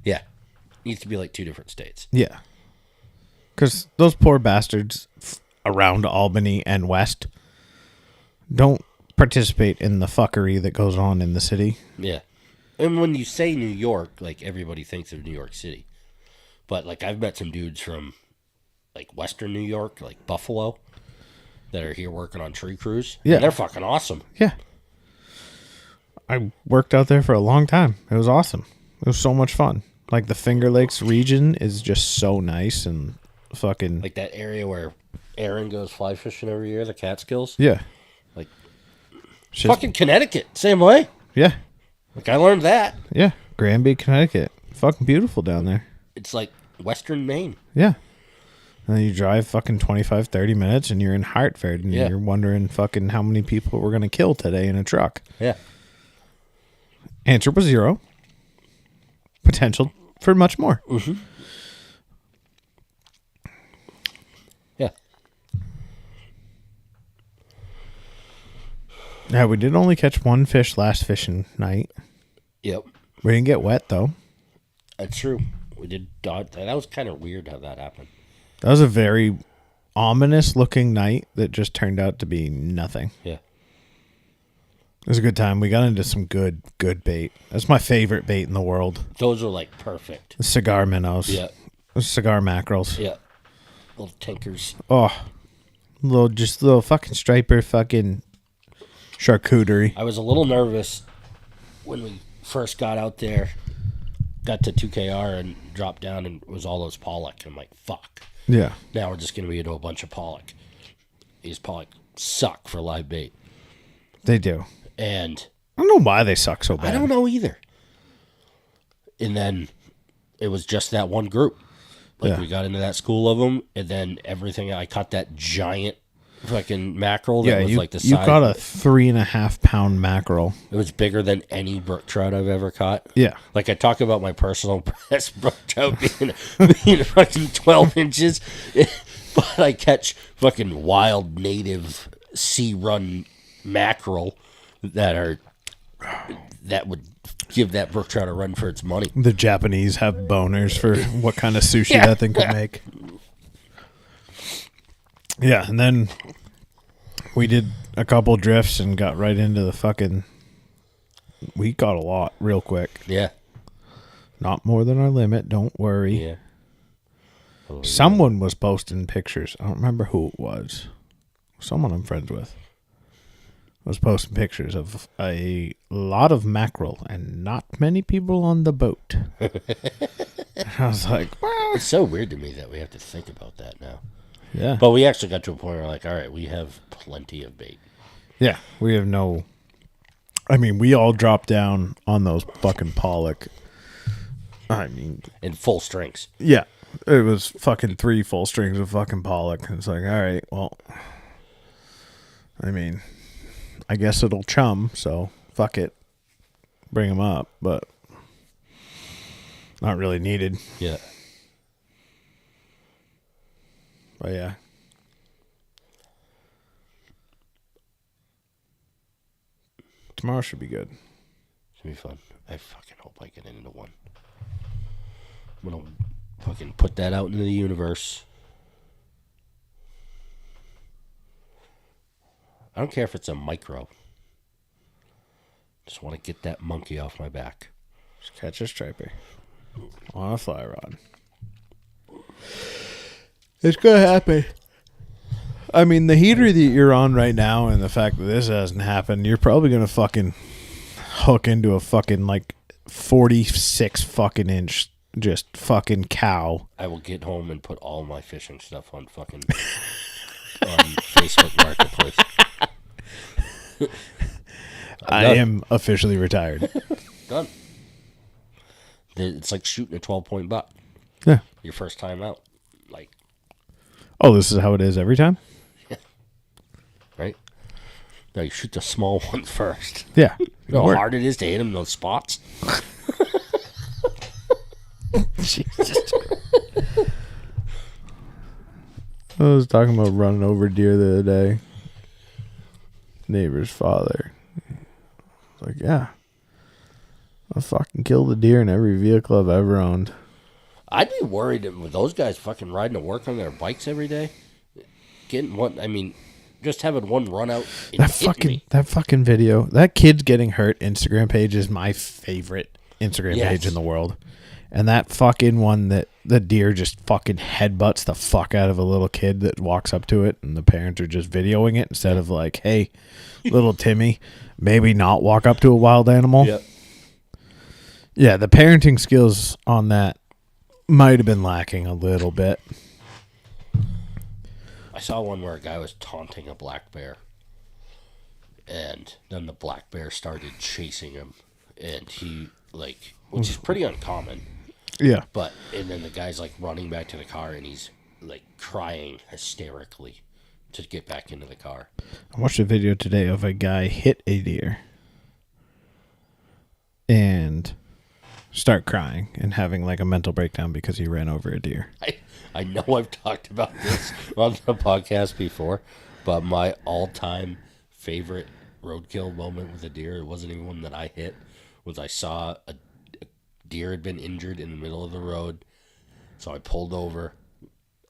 Yeah. Needs to be like two different states. Yeah. Because those poor bastards around Albany and West don't participate in the fuckery that goes on in the city. Yeah. And when you say New York, like, everybody thinks of New York City. But, like, I've met some dudes from, like, Western New York, like Buffalo, that are here working on tree crews. Yeah. And they're fucking awesome. Yeah. I worked out there for a long time. It was awesome. It was so much fun. Like, the Finger Lakes region is just so nice and fucking... Like that area where Aaron goes fly fishing every year, the Catskills? Yeah. Like, fucking Connecticut, same way. Yeah. Like, I learned that. Yeah. Granby, Connecticut. Fucking beautiful down there. It's like, Western Maine. Yeah. And then you drive fucking 25, 30 minutes and you're in Hartford and Yeah. you're wondering fucking how many people we're going to kill today in a truck. Yeah. Answer was 0. Potential for much more. Mm-hmm. Yeah. Yeah, we did only catch one fish last fishing night. Yep. We didn't get wet, though. That's true. We did dodge. That was kind of weird how that happened. That was a very ominous-looking night that just turned out to be nothing. Yeah. It was a good time. We got into some good bait. That's my favorite bait in the world. Those are like perfect. The cigar minnows. Yeah. Cigar mackerels. Yeah. Little tinkers. Oh. Little fucking striper fucking charcuterie. I was a little nervous when we first got out there, got to 2KR and dropped down and it was all those pollock. I'm like, fuck. Yeah. Now we're just going to be into a bunch of pollock. These pollock suck for live bait. They do. And I don't know why they suck so bad. I don't know either. And then it was just that one group. Like we got into that school of them, and then everything. I caught that giant fucking mackerel. That was like the size. You caught a 3.5 pound mackerel. It was bigger than any brook trout I've ever caught. Yeah. Like I talk about my personal best brook trout being fucking 12 inches, but I catch fucking wild native sea run mackerel that would give that brook trout a run for its money. The Japanese have boners for what kind of sushi that thing could make. Yeah, and then we did a couple drifts and got right into the fucking... We caught a lot real quick. Yeah. Not more than our limit, don't worry. Yeah. Someone was posting pictures. I don't remember who it was. Someone I'm friends with was posting pictures of a lot of mackerel and not many people on the boat. I was like, well... It's so weird to me that we have to think about that now. Yeah. But we actually got to a point where we're like, all right, we have plenty of bait. Yeah, we have no... I mean, we all dropped down on those fucking pollock. I mean... In full strings. Yeah. It was fucking 3 full strings of fucking pollock. It's like, all right, well... I mean... I guess it'll chum, so fuck it. Bring them up, but... Not really needed. Yeah. But yeah. Tomorrow should be good. Should be fun. I fucking hope I get into one. I'm gonna fucking put that out into the universe. I don't care if it's a micro. Just want to get that monkey off my back. Just catch a striper on a fly rod. It's gonna happen. I mean, the heater that you're on right now and the fact that this hasn't happened, you're probably gonna fucking hook into a fucking like 46 fucking inch just fucking cow. I will get home and put all my fishing stuff on fucking on Facebook Marketplace. I am officially retired. Done. It's like shooting a 12-point buck. Yeah. Your first time out. Like, oh, this is how it is every time? yeah. Right? No, you shoot the small one first. Yeah. You know how hard it is to hit him in those spots? Jesus. I was talking about running over deer the other day. Neighbor's father. Like, yeah. I fucking killed a deer in every vehicle I've ever owned. I'd be worried with those guys fucking riding to work on their bikes every day. Getting one, I mean, just having one run out. That fucking video. That kid's getting hurt Instagram page is my favorite Instagram page in the world. And that fucking one that the deer just fucking headbutts the fuck out of a little kid that walks up to it, and the parents are just videoing it instead of like, hey, little Timmy, maybe not walk up to a wild animal. Yep. Yeah, the parenting skills on that might have been lacking a little bit. I saw one where a guy was taunting a black bear, and then the black bear started chasing him, and he, like, which is pretty uncommon. Yeah. And then the guy's like running back to the car and he's like crying hysterically to get back into the car. I watched a video today of a guy hit a deer and start crying and having like a mental breakdown because he ran over a deer. I know I've talked about this on the podcast before, but my all-time favorite roadkill moment with a deer, it wasn't even one that I hit, was I saw a deer had been injured in the middle of the road. So I pulled over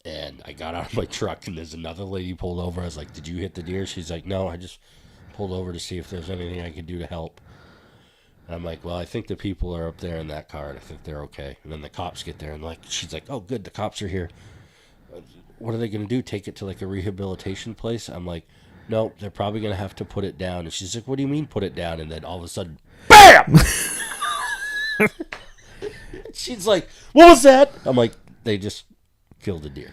and I got out of my truck and there's another lady pulled over. I was like, did you hit the deer? She's like, no, I just pulled over to see if there's anything I could do to help. And I'm like, well, I think the people are up there in that car and I think they're okay. And then the cops get there and like, she's like, oh, good, the cops are here. What are they going to do? Take it to like a rehabilitation place? I'm like, no, they're probably going to have to put it down. And she's like, what do you mean put it down? And then all of a sudden, BAM! She's like, what was that? I'm like, they just killed a deer.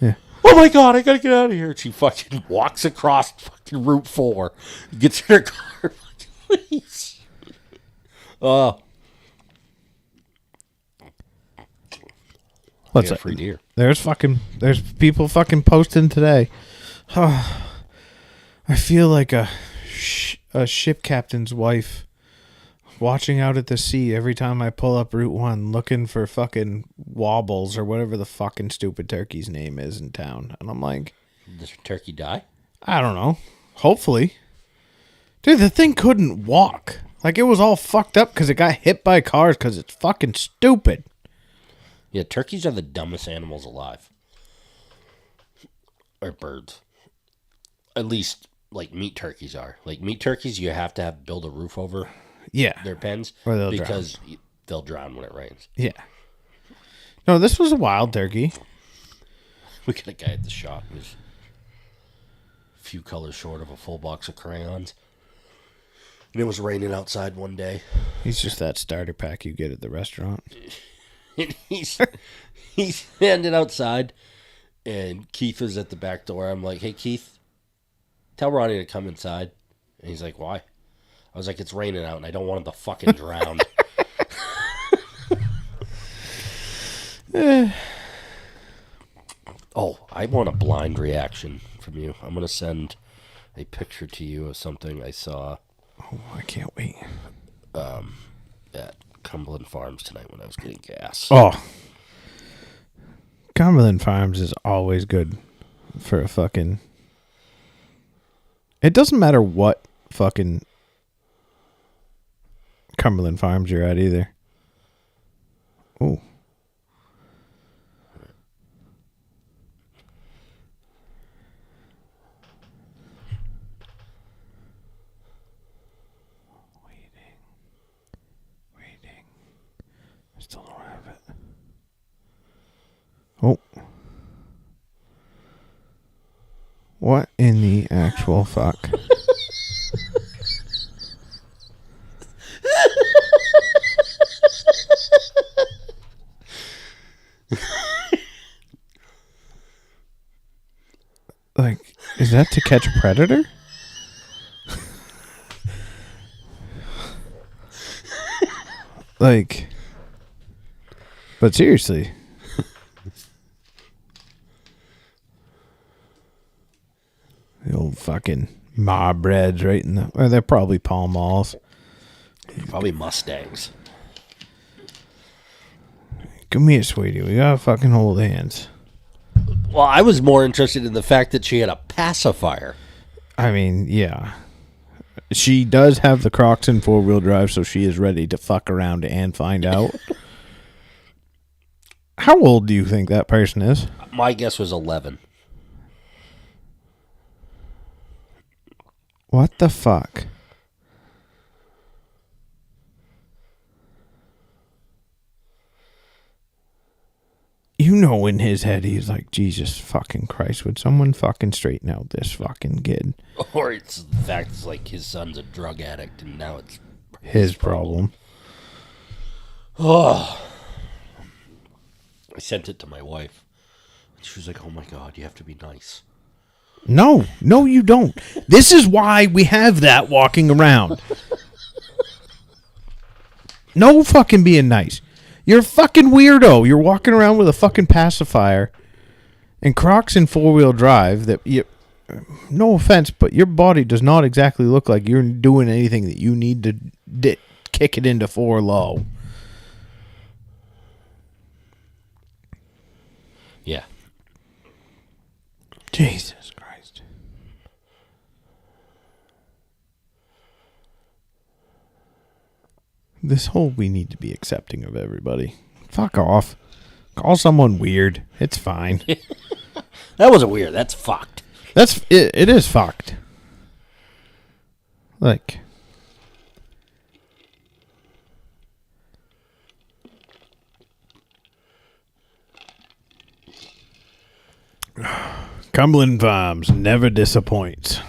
Yeah. Oh my God, I got to get out of here. And she fucking walks across fucking Route 4, gets in her car. Please. What's that? Free deer. There's people fucking posting today. I feel like a ship captain's wife watching out at the sea every time I pull up Route 1 looking for fucking wobbles or whatever the fucking stupid turkey's name is in town. And I'm like, did the turkey die? I don't know. Hopefully. Dude, the thing couldn't walk. Like, it was all fucked up because it got hit by cars because it's fucking stupid. Yeah, turkeys are the dumbest animals alive. Or birds. At least, like, meat turkeys are. Like, meat turkeys, you have to build a roof over their pens. Or they'll because they'll drown when it rains. Yeah. No, this was a wild turkey. We got a guy at the shop who's a few colors short of a full box of crayons. And it was raining outside one day. He's just that starter pack you get at the restaurant. And he's standing outside, and Keith was at the back door. I'm like, hey, Keith, tell Ronnie to come inside. And he's like, why? I was like, it's raining out, and I don't want him to fucking drown. Oh, I want a blind reaction from you. I'm going to send a picture to you of something I saw. Oh, I can't wait. At Cumberland Farms tonight when I was getting gas. Oh. Cumberland Farms is always good for a fucking... It doesn't matter what fucking Cumberland Farms you're at either. Oh. Still don't have it. Oh. What in the actual fuck? Like, is that To Catch a Predator? Like... But seriously. The old fucking mob reds right in the... Or they're probably Pall Malls. Probably Mustangs. Come here, sweetie. We gotta fucking hold hands. Well, I was more interested in the fact that she had a pacifier. I mean, yeah. She does have the Crocs in 4-wheel drive, so she is ready to fuck around and find out. How old do you think that person is? My guess was 11. What the fuck? You know, in his head, he's like, Jesus fucking Christ, would someone fucking straighten out this fucking kid? Or it's the fact it's like his son's a drug addict and now it's his problem. Oh. I sent it to my wife. She was like, oh my God, you have to be nice. No, you don't. This is why we have that walking around. No fucking being nice. You're a fucking weirdo. You're walking around with a fucking pacifier and Crocs in 4-wheel drive that you... No offense, but your body does not exactly look like you're doing anything that you need to kick it into 4 low. Yeah. Jesus Christ. This whole we need to be accepting of everybody. Fuck off. Call someone weird. It's fine. That wasn't weird. That's fucked. It is fucked. Like... Cumberland Farms never disappoints.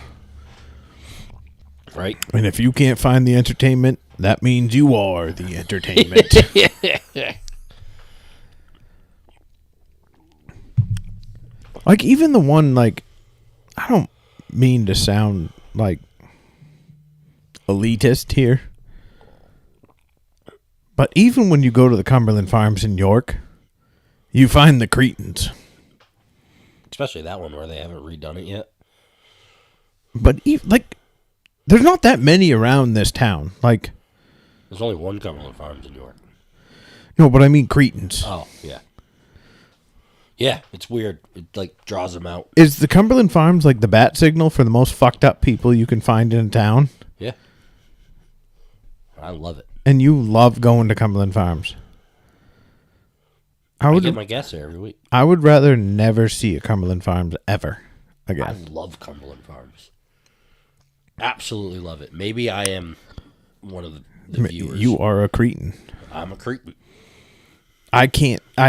Right. And if you can't find the entertainment, that means you are the entertainment. Like, even the one, like, I don't mean to sound, like, elitist here. But even when you go to the Cumberland Farms in York, you find the Cretans. Especially that one where they haven't redone it yet. But, like, there's not that many around this town. Like, there's only one Cumberland Farms in York. No, but I mean Cretans. Oh, yeah. Yeah, it's weird. It, like, draws them out. Is the Cumberland Farms, like, the bat signal for the most fucked up people you can find in a town? Yeah. I love it. And you love going to Cumberland Farms. I get my gas there every week. I would rather never see a Cumberland Farms ever again. I love Cumberland Farms. Absolutely love it. Maybe I am one of the viewers. You are a Cretan. I'm a Cretan. I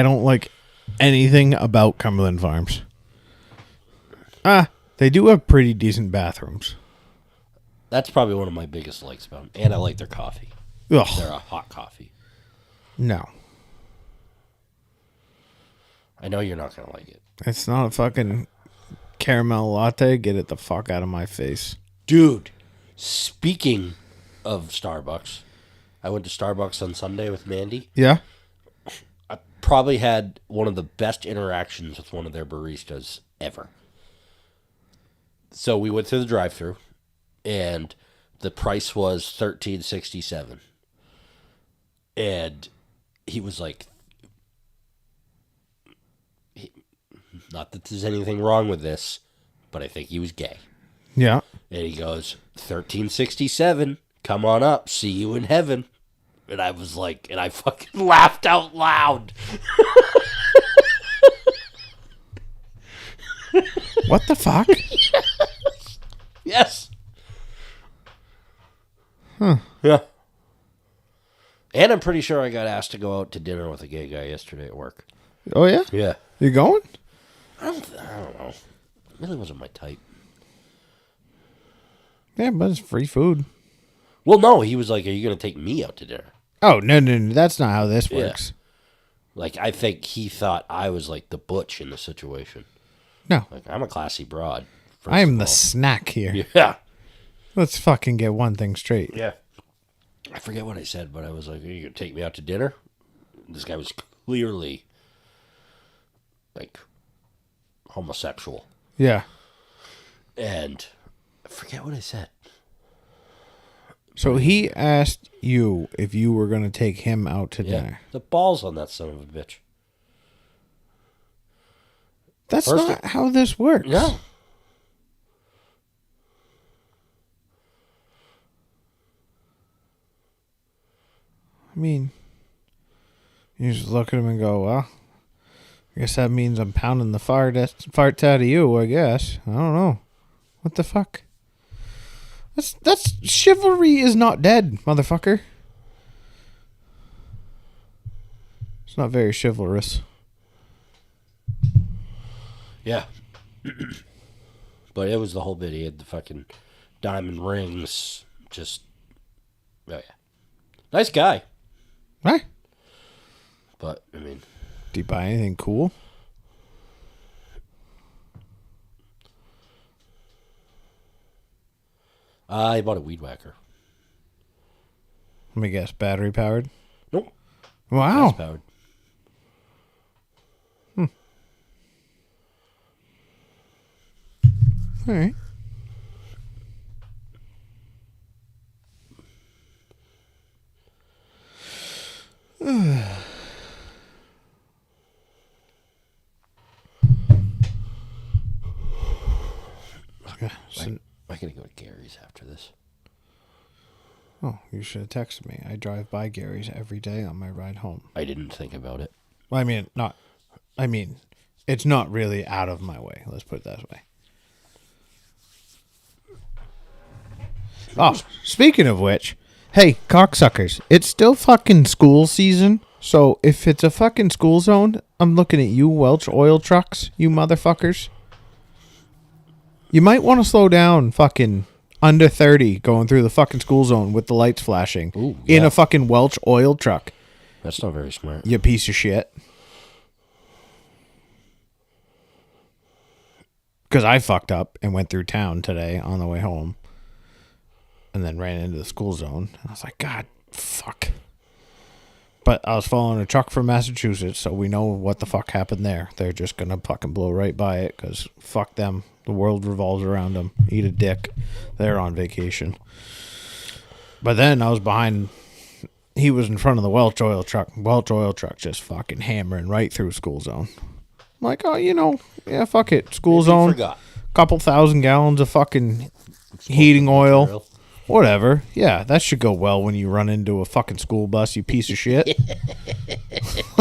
don't like anything about Cumberland Farms. They do have pretty decent bathrooms. That's probably one of my biggest likes about them. And I like their coffee. Ugh. They're a hot coffee. No. I know you're not going to like it. It's not a fucking caramel latte. Get it the fuck out of my face. Dude, speaking of Starbucks, I went to Starbucks on Sunday with Mandy. Yeah? I probably had one of the best interactions with one of their baristas ever. So we went through the drive-thru, and the price was $13.67. And he was like, not that there's anything wrong with this, but I think he was gay. Yeah. And he goes, $13.67, come on up, see you in heaven. And I was like, and I fucking laughed out loud. What the fuck? Yes. Huh. Yeah. And I'm pretty sure I got asked to go out to dinner with a gay guy yesterday at work. Oh, yeah? Yeah. You going? I don't know. It really wasn't my type. Yeah, but it's free food. Well, no, he was like, are you going to take me out to dinner? Oh, no. That's not how this works. Like, I think he thought I was like the butch in the situation. No. Like, I'm a classy broad. I am the snack here. Yeah. Let's fucking get one thing straight. Yeah. I forget what I said, but I was like, are you going to take me out to dinner? This guy was clearly, like, homosexual. Yeah. And I forget what I said. So he asked you if you were going to take him out to dinner. The balls on that son of a bitch. That's not how this works. No. I mean, you just look at him and go, well, I guess that means I'm pounding the farts out of you, I guess. I don't know. What the fuck? That's chivalry is not dead, motherfucker. It's not very chivalrous. Yeah. But it was the whole bit. He had the fucking diamond rings. Just, oh yeah. Nice guy. Right? But, I mean. Did you buy anything cool? I bought a weed whacker. Let me guess, battery powered? Nope. Wow. Gas powered. All right. I gotta go to Gary's after this. Oh, you should have texted me. I drive by Gary's every day on my ride home. I didn't think about it. Well, I mean, it's not really out of my way. Let's put it that way. Oh, speaking of which, hey, cocksuckers, it's still fucking school season. So if it's a fucking school zone, I'm looking at you, Welch oil trucks, you motherfuckers. You might want to slow down, fucking under 30, going through the fucking school zone with the lights flashing. Ooh, in yeah. a fucking Welch oil truck. That's not very smart. You piece of shit. Because I fucked up and went through town today on the way home. And then ran into the school zone. I was like, God, fuck. But I was following a truck from Massachusetts, so we know what the fuck happened there. They're just going to fucking blow right by it, because fuck them. The world revolves around them. Eat a dick. They're on vacation. But then I was behind... He was in front of the Welch oil truck. Welch oil truck just fucking hammering right through school zone. I'm like, oh, yeah, fuck it. School zone. Forgot. Couple thousand gallons of fucking heating oil. Whatever. Yeah, that should go well when you run into a fucking school bus, you piece of shit.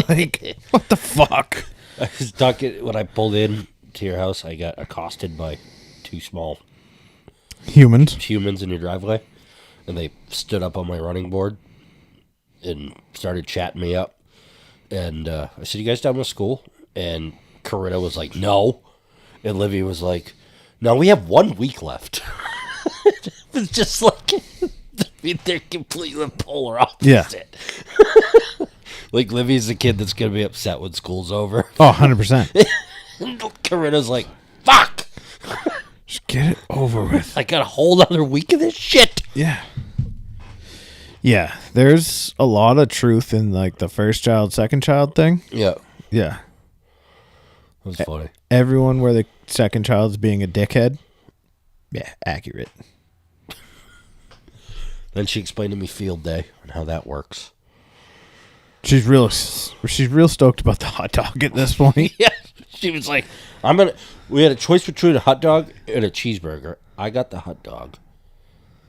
Like, what the fuck? I was talking, when I pulled in to your house, I got accosted by two small humans in your driveway. And they stood up on my running board and started chatting me up. And I said, you guys done with school? And Corinna was like, no. And Livy was like, no, we have 1 week left. It's just like, they're completely polar opposite. Yeah. Like, Livy's the kid that's going to be upset when school's over. Oh, 100%. Corinna's like, fuck! Just get it over with. I got a whole other week of this shit. Yeah. Yeah, there's a lot of truth in, like, the first child, second child thing. Yeah. Yeah. That was funny. Everyone where the second child's being a dickhead. Yeah, accurate. Then she explained to me field day and how that works. She's real stoked about the hot dog at this point. Yeah. She was like, we had a choice between a hot dog and a cheeseburger. I got the hot dog.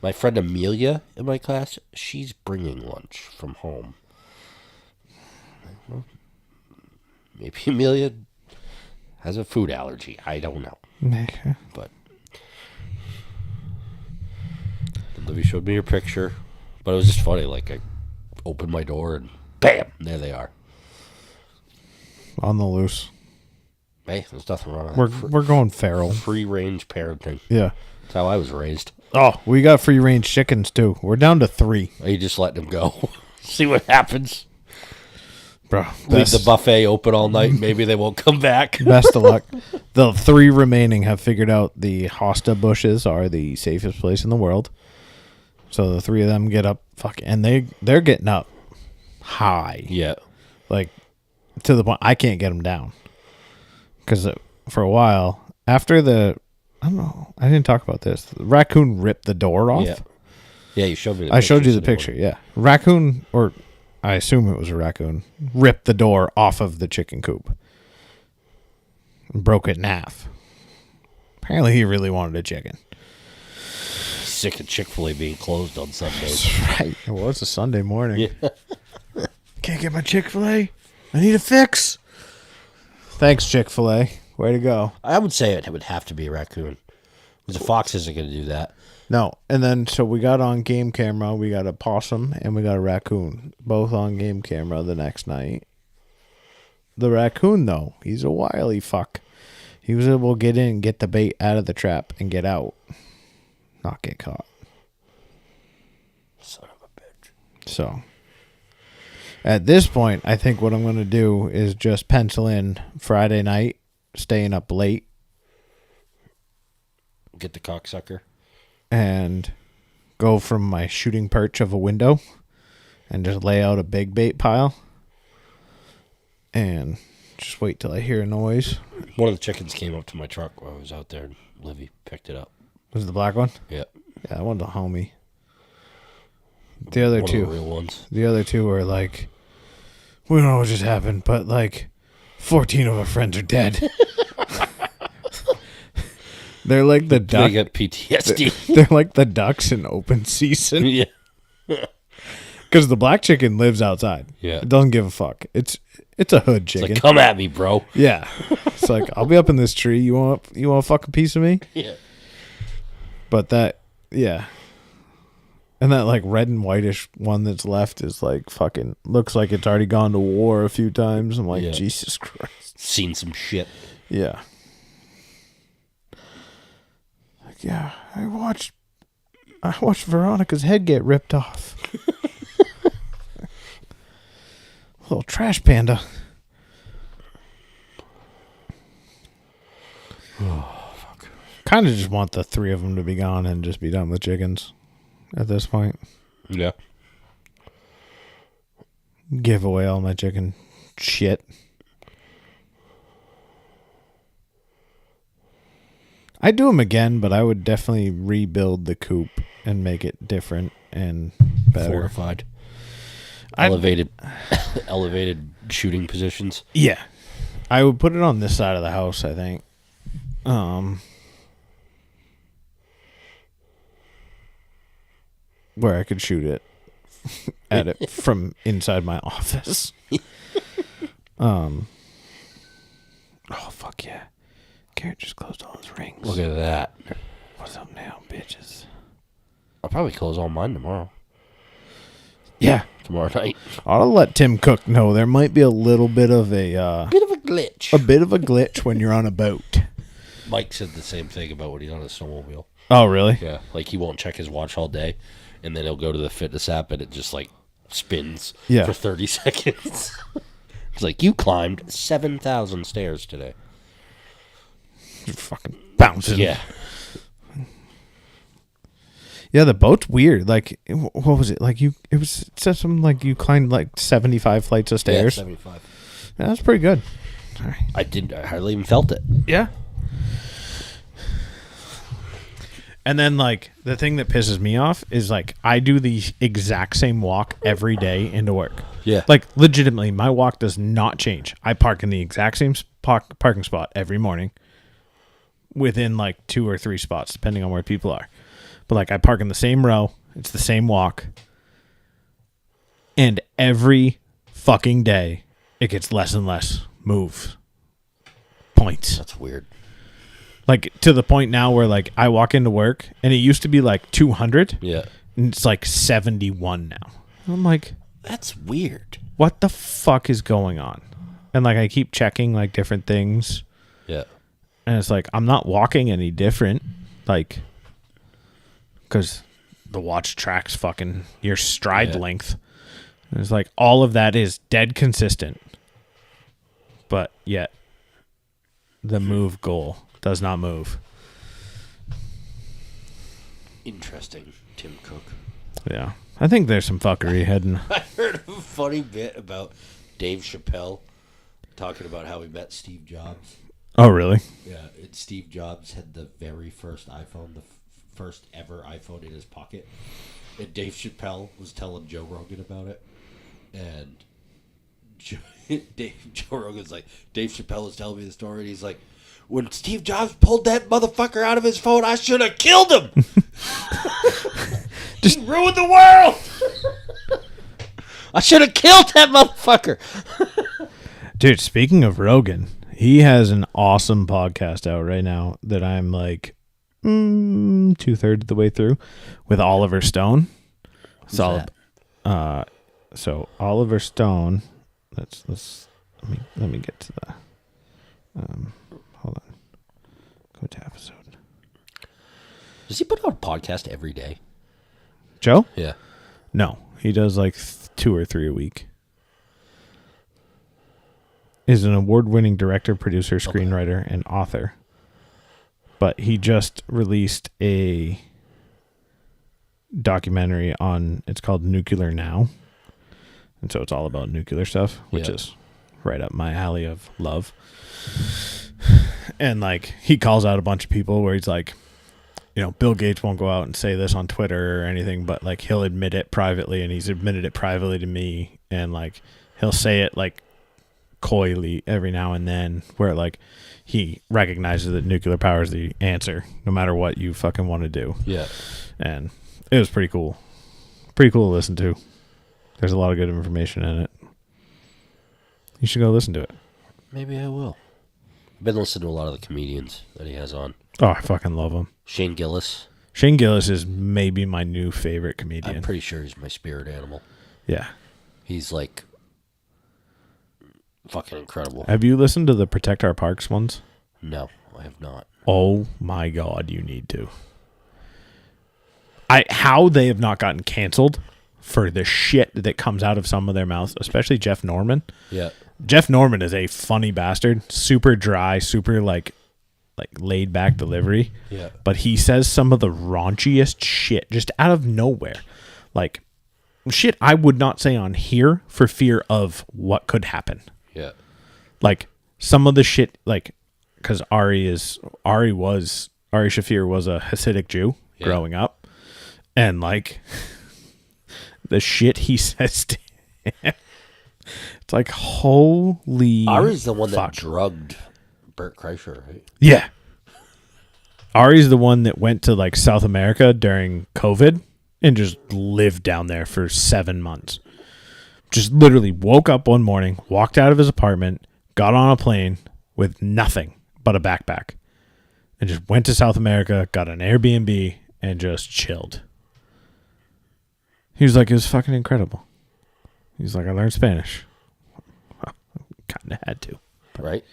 My friend Amelia in my class, she's bringing lunch from home. Well, maybe Amelia has a food allergy. I don't know. Okay. But Livy showed me her picture. But it was just funny. Like, I opened my door and bam, there they are. On the loose. Hey, there's nothing wrong with that. We're going feral. Free range parenting. Yeah. That's how I was raised. Oh, we got free range chickens too. We're down to 3. You just let them go. See what happens. Bro, Leave the buffet open all night. Maybe they won't come back. Best of luck. The 3 remaining have figured out the hosta bushes are the safest place in the world. So the 3 of them get up, and they're getting up high. Yeah. Like, to the point I can't get them down. Because for a while, after I don't know, I didn't talk about this. The raccoon ripped the door off. Yeah. Yeah, you showed me the picture. I showed you the picture, yeah. Raccoon, or I assume it was a raccoon, ripped the door off of the chicken coop. And broke it in half. Apparently he really wanted a chicken. Sick of Chick-fil-A being closed on Sundays. That's right. It was a Sunday morning. Yeah. Can't get my Chick-fil-A. I need a fix. Thanks, Chick-fil-A. Way to go. I would say it would have to be a raccoon. Because a fox isn't going to do that. No. And then, so we got on game camera. We got a possum and we got a raccoon. Both on game camera the next night. The raccoon, though, he's a wily fuck. He was able to get in, get the bait out of the trap, and get out. Not get caught. Son of a bitch. So, at this point, I think what I'm going to do is just pencil in Friday night, staying up late. Get the cocksucker. And go from my shooting perch of a window and just lay out a big bait pile and just wait till I hear a noise. One of the chickens came up to my truck while I was out there, and Livy picked it up. Was it the black one? Yeah. Yeah, that one's a homie. The other two. Of the real ones. The other two were like, we don't know what just happened, but like 14 of our friends are dead. They're like the duck. They got PTSD. They're like the ducks in open season. Yeah. Because the black chicken lives outside. Yeah. It doesn't give a fuck. It's a hood chicken. It's like, come at me, bro. Yeah. It's like, I'll be up in this tree. You want a fucking piece of me? Yeah. But that, yeah. And that like red and whitish one that's left is like fucking, looks like it's already gone to war a few times. I'm like, Jesus Christ. Seen some shit. Yeah. Like, yeah, I watched Veronica's head get ripped off. Little trash panda. Oh, fuck. Kind of just want the three of them to be gone and just be done with chickens at this point. Yeah. Give away all my chicken shit. I'd do them again, but I would definitely rebuild the coop and make it different and better. Fortified. Elevated shooting positions. Yeah. I would put it on this side of the house, I think. Where I could shoot it at it from inside my office. Oh fuck yeah. Garrett just closed all his rings. Look at that. What's up now, bitches? I'll probably close all mine tomorrow. Yeah. Tomorrow night. I'll let Tim Cook know there might be a little bit of a glitch. A bit of a glitch when you're on a boat. Mike said the same thing about when he's on a snowmobile. Oh, really? Yeah. Like he won't check his watch all day, and then he'll go to the fitness app and it just like spins for 30 seconds. It's like, you climbed 7,000 stairs today. You're fucking bouncing. Yeah. Yeah, the boat's weird. Like, what was it? Like it said something like you climbed like 75 flights of stairs. Yeah, 75. Yeah, that's pretty good. All right. I hardly even felt it. Yeah. And then like the thing that pisses me off is like I do the exact same walk every day into work. Yeah. Like legitimately, my walk does not change. I park in the exact same parking spot every morning within like 2 or 3 spots, depending on where people are. But like I park in the same row. It's the same walk. And every fucking day, it gets less and less move points. That's weird. Like to the point now where like I walk into work and it used to be like 200. Yeah. And it's like 71 now. I'm like, that's weird. What the fuck is going on? And like I keep checking like different things. Yeah. And it's like I'm not walking any different. Like, because the watch tracks fucking your stride length. And it's like all of that is dead consistent. But yet the move goal does not move. Interesting, Tim Cook. Yeah. I think there's some fuckery heading. I heard a funny bit about Dave Chappelle talking about how he met Steve Jobs. Oh, really? Yeah. Steve Jobs had the very first iPhone, the first ever iPhone in his pocket. And Dave Chappelle was telling Joe Rogan about it. And Joe Rogan's like, Dave Chappelle was telling me the story, and he's like, when Steve Jobs pulled that motherfucker out of his phone, I should have killed him. Just ruined the world. I should have killed that motherfucker. Dude, speaking of Rogan, he has an awesome podcast out right now that I'm like 2/3 of the way through with Oliver Stone. Who's that? So Oliver Stone. Let me get to the. Hold on. Go to episode. Does he put out a podcast every day? Joe? Yeah. No, he does like 2 or 3 a week. Is an award-winning director, producer, screenwriter, and author. But he just released a documentary on, it's called Nuclear Now. And so it's all about nuclear stuff, which is right up my alley of love. And like he calls out a bunch of people where he's like, you know, Bill Gates won't go out and say this on Twitter or anything, but like he'll admit it privately, and he's admitted it privately to me, and like he'll say it like coyly every now and then, where like he recognizes that nuclear power is the answer, no matter what you fucking want to do. Yeah, and it was pretty cool to listen to. There's a lot of good information in it. You should go listen to it. Maybe I will. I've been listening to a lot of the comedians that he has on. Oh, I fucking love him. Shane Gillis. Shane Gillis is maybe my new favorite comedian. I'm pretty sure he's my spirit animal. Yeah. He's like fucking incredible. Have you listened to the Protect Our Parks ones? No, I have not. Oh my God, you need to. How they have not gotten canceled for the shit that comes out of some of their mouths, especially Jeff Norman. Yeah. Jeff Norman is a funny bastard, super dry, super like laid back delivery. Yeah. But he says some of the raunchiest shit just out of nowhere. Like shit I would not say on here for fear of what could happen. Yeah. Like some of the shit, like, because Ari Shafir was a Hasidic Jew growing up. And like the shit he says to him, it's like, holy Ari's the one fuck. that drugged Bert Kreischer, right? Yeah. Ari's the one that went to like South America during COVID and just lived down there for 7 months. Just literally woke up one morning, walked out of his apartment, got on a plane with nothing but a backpack, and just went to South America, got an Airbnb, and just chilled. He was like, it was fucking incredible. He's like, I learned Spanish. Well, kind of had to. Right?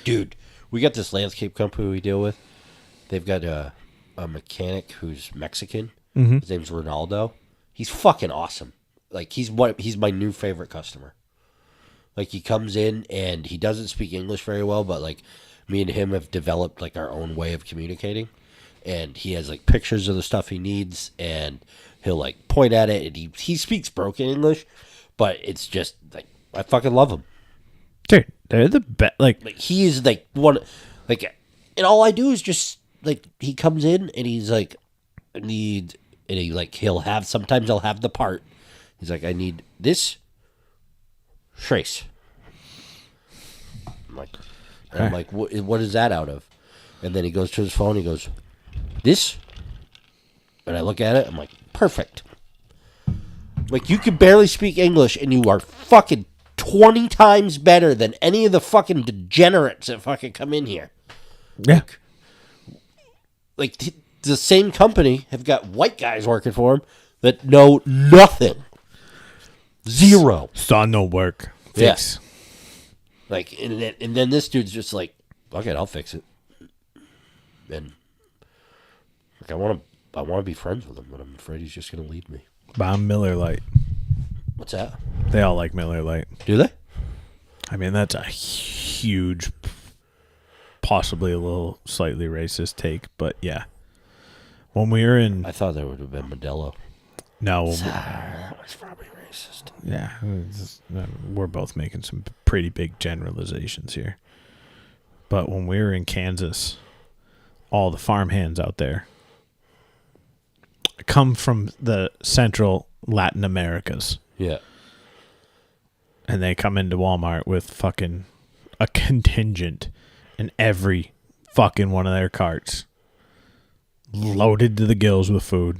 Dude, we got this landscape company we deal with. They've got a mechanic who's Mexican. Mm-hmm. His name's Ronaldo. He's fucking awesome. Like, he's my new favorite customer. Like, he comes in and he doesn't speak English very well, but like me and him have developed like our own way of communicating. And he has like pictures of the stuff he needs, and he'll like point at it, and he speaks broken English, but it's just like, I fucking love him. Dude, they're the best. Like he is like one, like, and all I do is just like, he comes in and he's like, I need, and he like, sometimes he'll have the part. He's like, I need this trace. I'm like, what is that out of? And then he goes to his phone, he goes, this? And I look at it, I'm like, perfect. Like, you can barely speak English, and you are fucking 20 times better than any of the fucking degenerates that fucking come in here. Yeah. Like the same company have got white guys working for them that know nothing. Zero. Son no work. Fix. Yeah. Like, and then this dude's just like, okay, I'll fix it. And like, I want to be friends with him, but I'm afraid he's just gonna leave me. But I'm Miller Lite. What's that? They all like Miller Lite. Do they? I mean, that's a huge, possibly a little slightly racist take, but yeah. When we were in, I thought there would have been Modelo. No, That was probably racist. Yeah, we're both making some pretty big generalizations here. But when we were in Kansas, all the farm hands out there come from the central Latin Americas. Yeah. And they come into Walmart with fucking a contingent in every fucking one of their carts, loaded to the gills with food.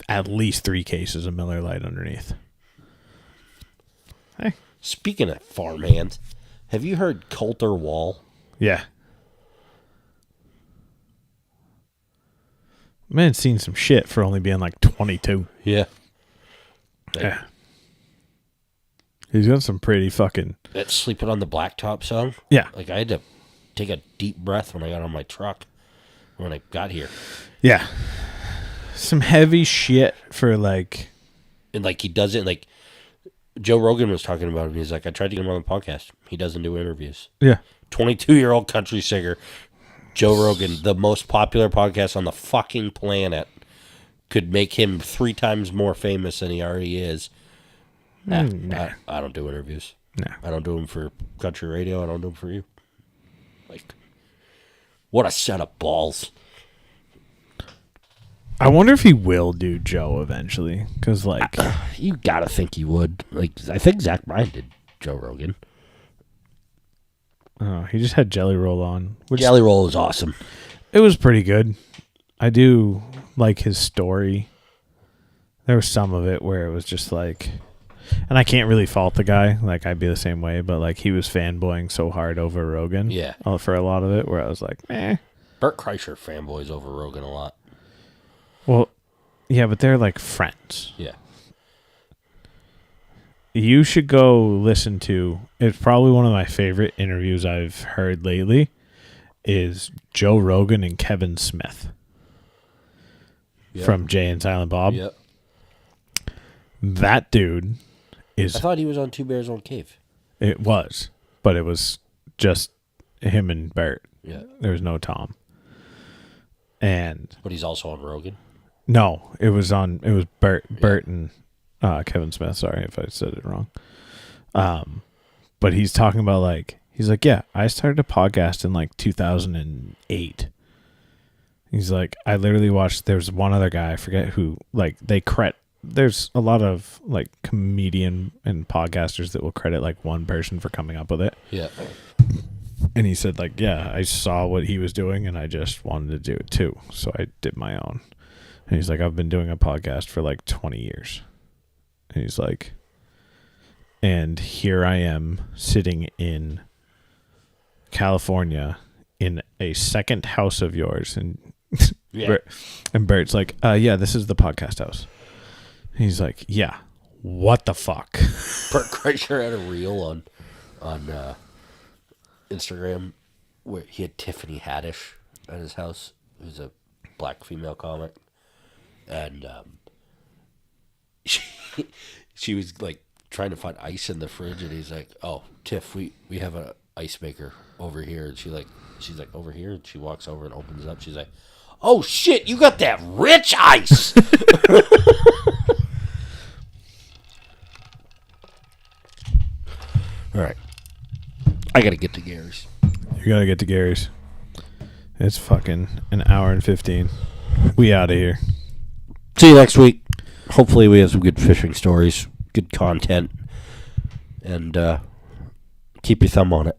At least 3 cases of Miller Lite underneath. Hey. Speaking of farmhands, have you heard Coulter Wall? Yeah. Man's seen some shit for only being like 22. Yeah. Yeah. He's got some pretty fucking... That Sleeping on the Blacktop song? Yeah. Like, I had to take a deep breath when I got on my truck when I got here. Yeah. Some heavy shit for like... And like, he does it, like, Joe Rogan was talking about it. He's like, I tried to get him on the podcast. He doesn't do interviews. Yeah. 22-year-old country singer, Joe Rogan, the most popular podcast on the fucking planet, could make him 3 times more famous than he already is. I don't do interviews. No. I don't do them for country radio. I don't do them for you. Like, what a set of balls. I wonder if he will do Joe eventually. Because, like... you gotta think he would. Like, I think Zach Bryan did Joe Rogan. Oh, he just had Jelly Roll on. Jelly Roll is awesome. It was pretty good. I do like his story. There was some of it where it was just like... And I can't really fault the guy. Like, I'd be the same way. But, like, he was fanboying so hard over Rogan. Yeah. For a lot of it, where I was like, meh. Bert Kreischer fanboys over Rogan a lot. Well, yeah, but they're, like, friends. Yeah. You should go listen to... It's probably one of my favorite interviews I've heard lately is Joe Rogan and Kevin Smith. Yep. From Jay and Silent Bob. Yep. That dude is... I thought he was on Two Bears One Cave. It was, but it was just him and Bert. Yeah. There was no Tom. But he's also on Rogan? No, it was Bert and Kevin Smith. Sorry if I said it wrong. But he's talking about, like, he's like, yeah, I started a podcast in, like, 2008. He's like, I literally watched, there's one other guy, I forget who, like, there's a lot of, like, comedian and podcasters that will credit, like, one person for coming up with it. Yeah. And he said, like, yeah, I saw what he was doing and I just wanted to do it too. So I did my own. And he's like, I've been doing a podcast for like 20 years. And he's like, and here I am sitting in California in a second house of yours. And yeah. And Bert's like, yeah, this is the podcast house. And he's like, yeah, what the fuck? Bert Kreischer had a reel on Instagram where he had Tiffany Haddish at his house, who's a black female comic, and she was like trying to find ice in the fridge, and he's like, "Oh, Tiff, we have an ice maker over here," and she's like, "Over here," and she walks over and opens it up. She's like, "Oh shit, you got that rich ice." All right. I gotta get to Gary's. You gotta get to Gary's. It's fucking an hour and 15. We out of here. See you next week. Hopefully we have some good fishing stories, good content, and keep your thumb on it.